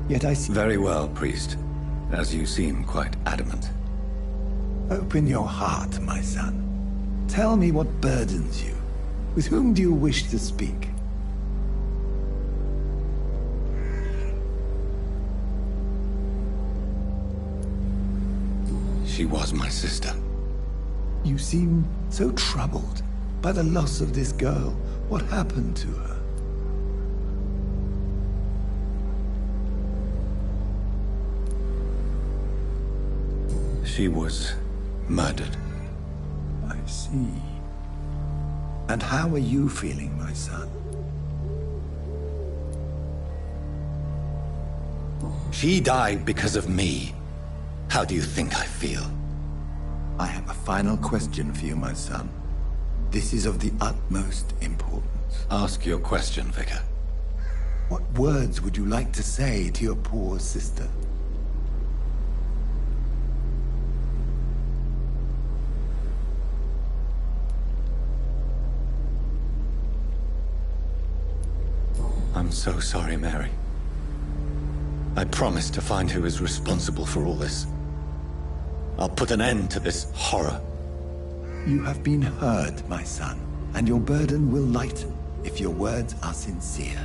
Speaker 4: Yet I see...
Speaker 15: Very well, priest. As you seem quite adamant.
Speaker 4: Open your heart, my son. Tell me what burdens you. With whom do you wish to speak?
Speaker 15: She was my sister.
Speaker 4: You seem so troubled by the loss of this girl. What happened to her?
Speaker 15: She was murdered.
Speaker 4: I see. And how are you feeling, my son?
Speaker 15: She died because of me. How do you think I feel?
Speaker 4: I have a final question for you, my son. This is of the utmost importance.
Speaker 15: Ask your question, Vicar.
Speaker 4: What words would you like to say to your poor sister?
Speaker 15: I'm so sorry, Mary. I promise to find who is responsible for all this. I'll put an end to this horror.
Speaker 4: You have been heard, my son, and your burden will lighten if your words are sincere.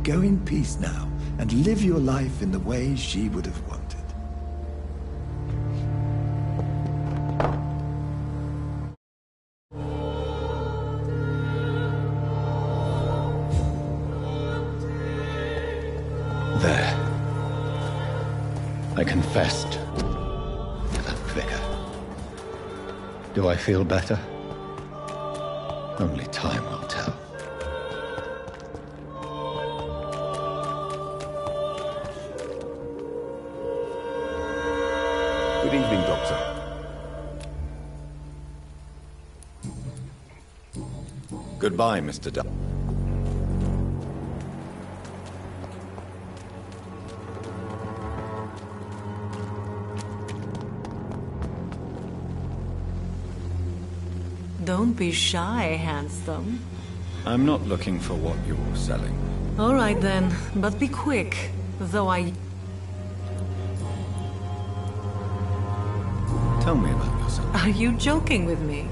Speaker 4: Go in peace now, and live your life in the way she would have wanted.
Speaker 15: There. I confessed to that vicar. Do I feel better? Only time will tell.
Speaker 9: Good evening, Doctor.
Speaker 15: Goodbye, Mr. Dunn.
Speaker 6: Don't be shy, handsome.
Speaker 15: I'm not looking for what you're selling.
Speaker 6: All right then, but be quick, though I...
Speaker 15: Tell me about yourself.
Speaker 6: Are you joking with me?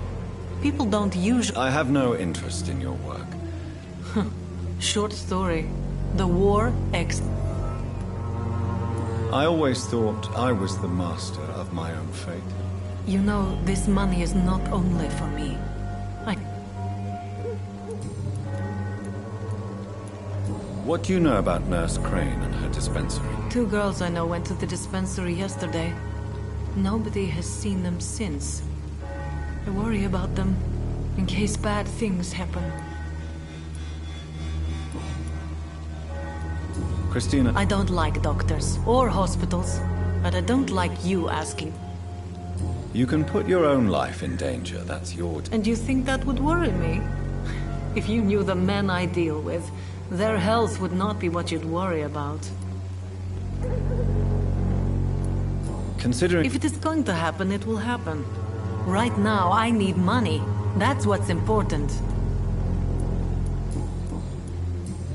Speaker 6: People don't usually...
Speaker 15: I have no interest in your work.
Speaker 6: Short story. The war
Speaker 15: I always thought I was the master of my own fate.
Speaker 6: You know, this money is not only for me.
Speaker 15: What do you know about Nurse Crane and her dispensary?
Speaker 6: 2 girls I know went to the dispensary yesterday. Nobody has seen them since. I worry about them, in case bad things happen.
Speaker 15: Christina...
Speaker 6: I don't like doctors or hospitals, but I don't like you asking.
Speaker 15: You can put your own life in danger, that's your...
Speaker 6: And you think that would worry me? If you knew the men I deal with, their health would not be what you'd worry about.
Speaker 15: Considering...
Speaker 6: If it is going to happen, it will happen. Right now, I need money. That's what's important.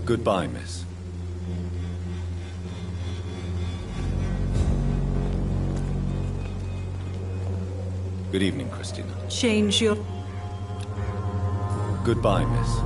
Speaker 15: Goodbye, miss. Good evening, Christina.
Speaker 6: Change your...
Speaker 15: Goodbye, miss.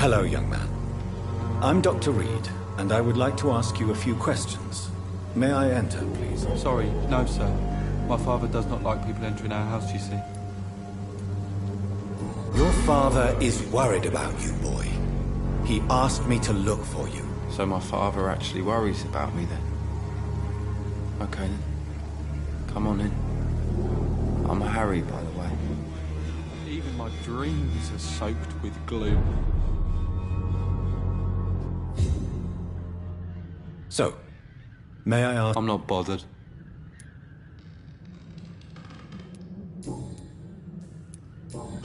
Speaker 15: Hello, young man. I'm Dr. Reed, and I would like to ask you a few questions. May I enter, please?
Speaker 1: Sorry, no, sir. My father does not like people entering our house, you see.
Speaker 15: Your father is worried about you, boy. He asked me to look for you.
Speaker 1: So my father actually worries about me, then? Okay, then. Come on in. I'm Harry, by the way. Even my dreams are soaked with gloom.
Speaker 15: So, may I ask...
Speaker 1: I'm not bothered.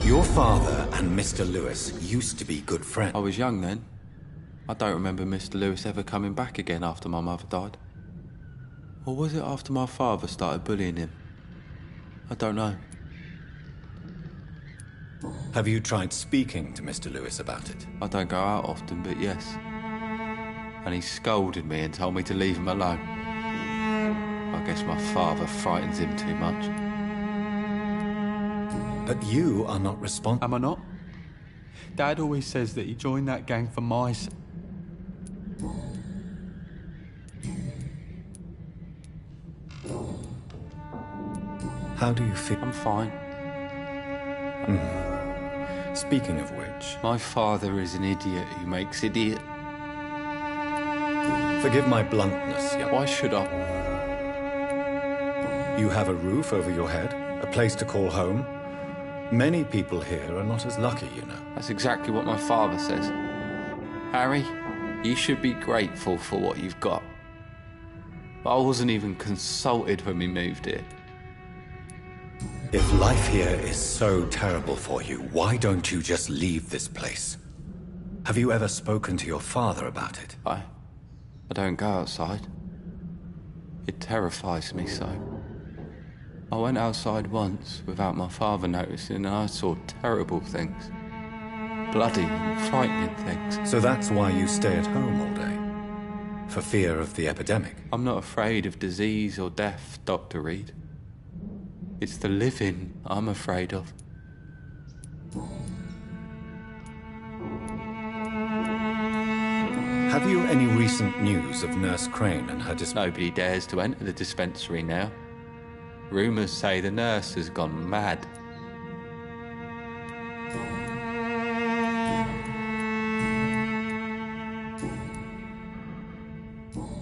Speaker 15: Your father and Mr. Lewis used to be good friends.
Speaker 1: I was young then. I don't remember Mr. Lewis ever coming back again after my mother died. Or was it after my father started bullying him? I don't know.
Speaker 15: Have you tried speaking to Mr. Lewis about it?
Speaker 1: I don't go out often, but yes. And he scolded me and told me to leave him alone. I guess my father frightens him too much.
Speaker 15: But you are not responsible.
Speaker 1: Am I not? Dad always says that he joined that gang for my sake.
Speaker 15: How do you feel?
Speaker 1: I'm fine.
Speaker 15: Speaking of which...
Speaker 1: My father is an idiot who makes idiot...
Speaker 15: Forgive my bluntness, young...
Speaker 1: Why should I?
Speaker 15: You have a roof over your head, a place to call home. Many people here are not as lucky, you know.
Speaker 1: That's exactly what my father says. Harry, you should be grateful for what you've got. But I wasn't even consulted when we moved here.
Speaker 15: If life here is so terrible for you, why don't you just leave this place? Have you ever spoken to your father about it?
Speaker 1: I don't go outside. It terrifies me so. I went outside once without my father noticing and I saw terrible things. Bloody and frightening things.
Speaker 15: So that's why you stay at home all day? For fear of the epidemic?
Speaker 1: I'm not afraid of disease or death, Dr. Reed. It's the living I'm afraid of.
Speaker 15: Have you any recent news of Nurse Crane and her
Speaker 1: Nobody dares to enter the dispensary now. Rumours say the nurse has gone mad.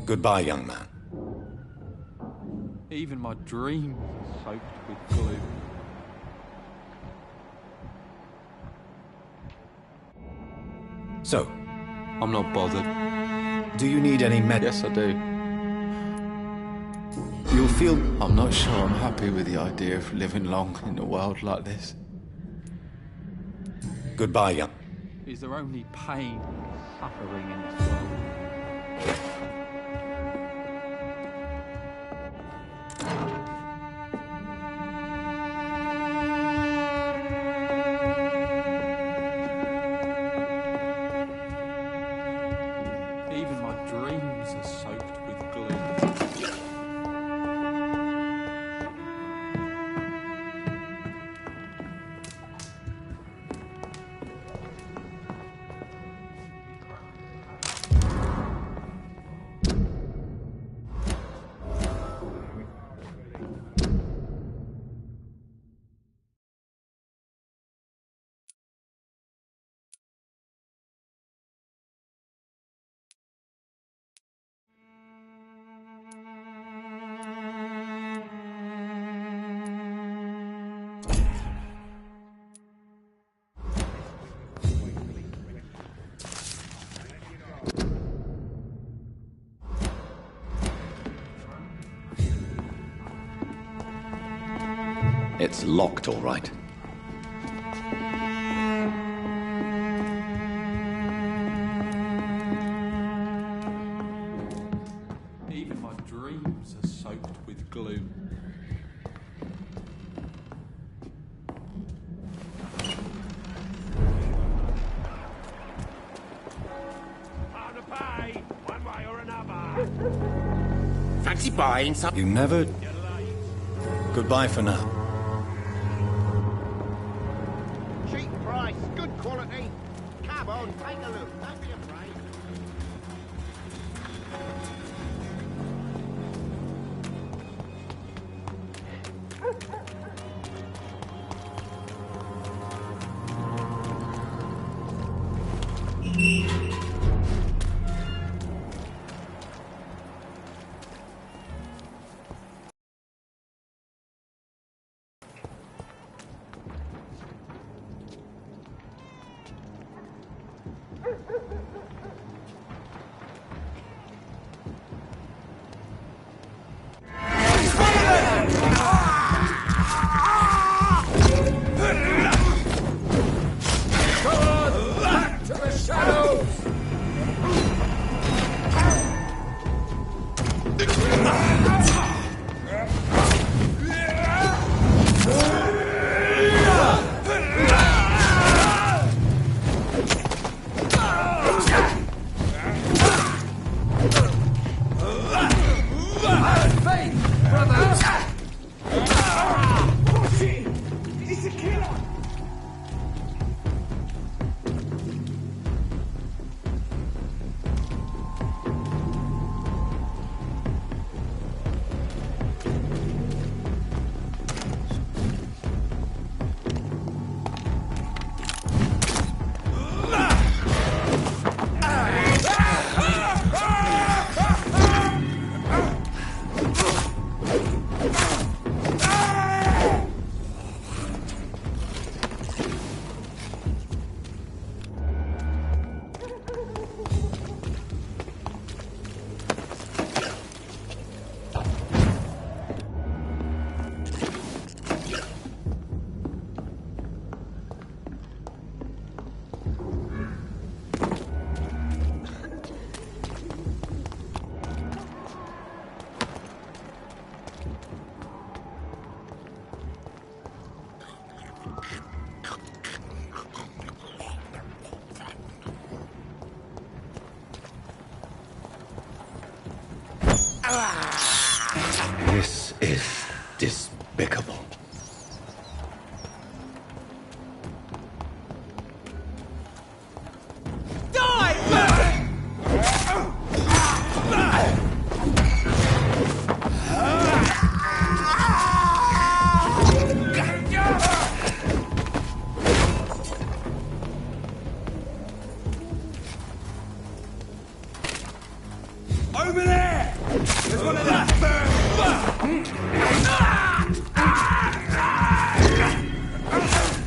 Speaker 15: Goodbye, young man.
Speaker 1: Even my dreams are soaked with gloom.
Speaker 15: So,
Speaker 1: I'm not bothered.
Speaker 15: Do you need any
Speaker 1: Yes, I do.
Speaker 15: You'll feel...
Speaker 1: I'm not sure I'm happy with the idea of living long in a world like this.
Speaker 15: Goodbye, young...
Speaker 1: Is there only pain and suffering in this world? Even my dreams are soaked with gloom.
Speaker 2: It's locked, all right.
Speaker 1: Even my dreams are soaked with gloom.
Speaker 21: Fancy buying some...
Speaker 15: You never... Goodbye for now.
Speaker 18: Cheap price, good quality. Starbone, take a look. Don't be afraid.
Speaker 15: This is despicable.
Speaker 18: Over there! There's one of them!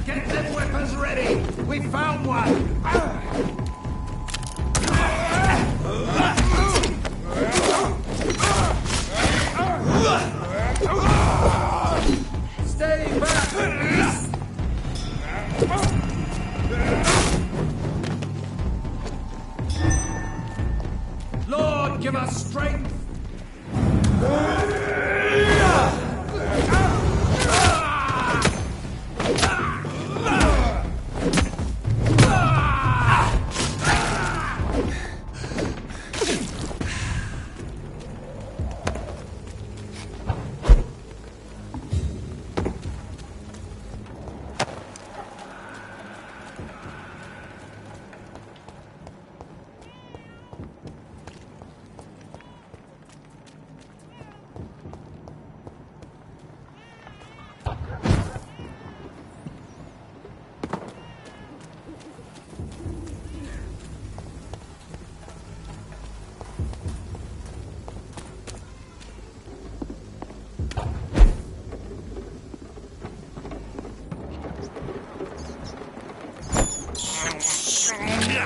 Speaker 18: Get them weapons ready! We found one! Stay back! Lord, give us strength!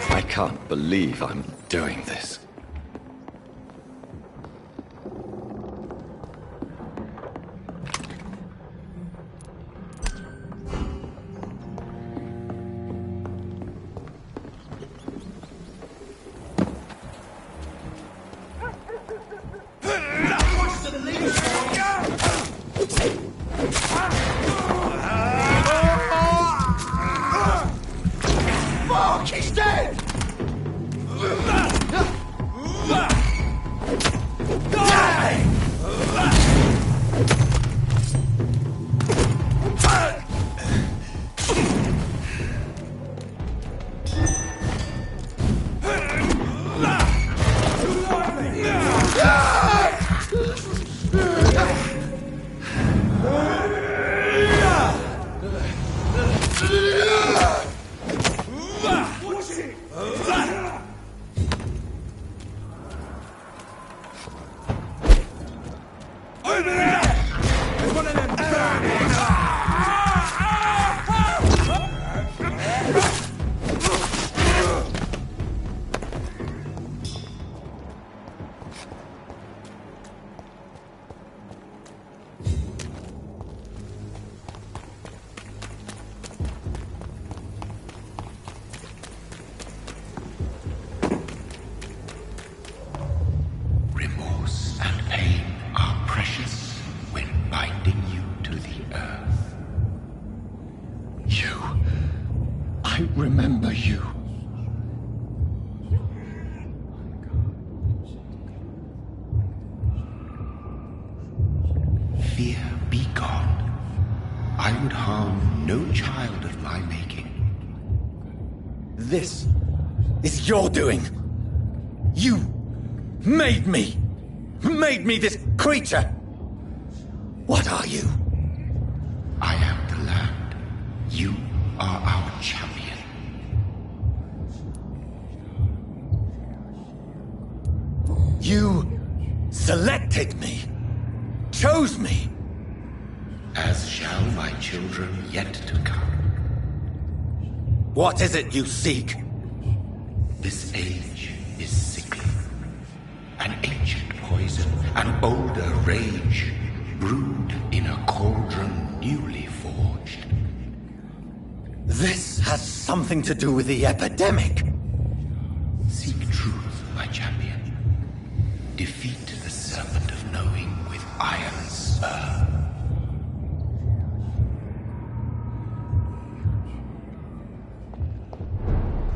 Speaker 15: I can't believe I'm doing this.
Speaker 18: Fuck, he's dead!
Speaker 15: Remorse and pain are precious when binding you to the earth. You. I remember you. Fear be gone. I would harm no child of my making.
Speaker 2: This is your doing. You made me this creature. What are you?
Speaker 15: I am the land. You are our champion.
Speaker 2: You selected me, chose me.
Speaker 15: As shall my children yet to come.
Speaker 2: What is it you seek?
Speaker 15: This age is sickly. An ancient poison, an older rage, brewed in a cauldron newly forged.
Speaker 2: This has something to do with the epidemic.
Speaker 15: Seek truth, my champion. Defeat the serpent of knowing with iron spur.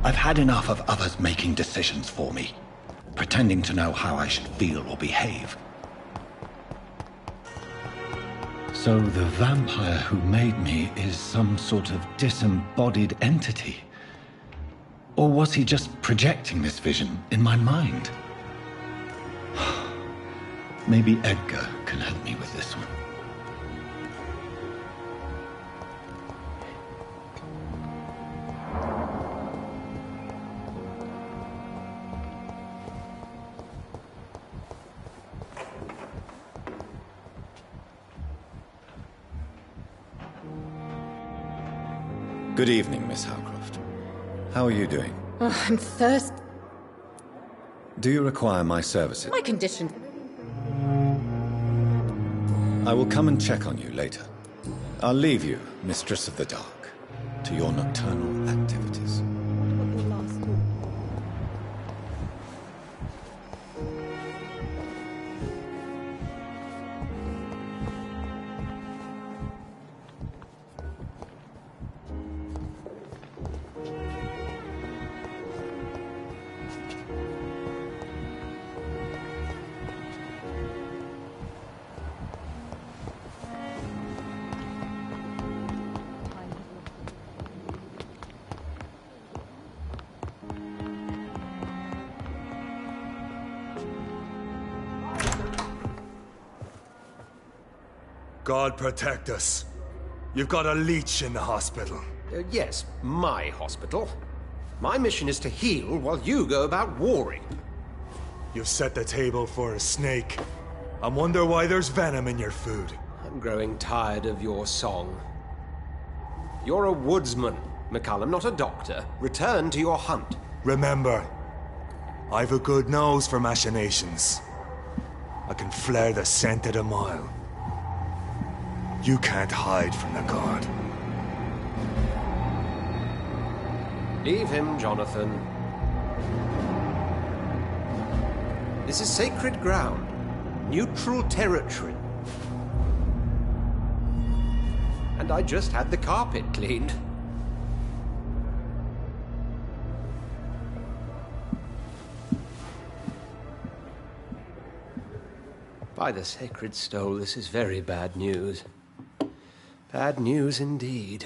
Speaker 15: I've had enough of others making decisions for me, pretending to know how I should feel or behave. So the vampire who made me is some sort of disembodied entity? Or was he just projecting this vision in my mind? Maybe Edgar can help me with this one.
Speaker 2: Good evening, Miss Howcroft. How are you doing?
Speaker 13: Oh, I'm thirsty.
Speaker 2: Do you require my services?
Speaker 13: My condition.
Speaker 2: I will come and check on you later. I'll leave you, Mistress of the Dark, to your nocturnal activities.
Speaker 18: God protect us. You've got a leech in the hospital.
Speaker 9: Yes, my hospital. My mission is to heal while you go about warring.
Speaker 18: You've set the table for a snake. I wonder why there's venom in your food.
Speaker 9: I'm growing tired of your song. You're a woodsman, McCallum, not a doctor. Return to your hunt.
Speaker 18: Remember, I've a good nose for machinations. I can flare the scent at a mile. You can't hide from the god.
Speaker 9: Leave him, Jonathan. This is sacred ground. Neutral territory. And I just had the carpet cleaned. By the sacred stole, this is very bad news. Bad news indeed.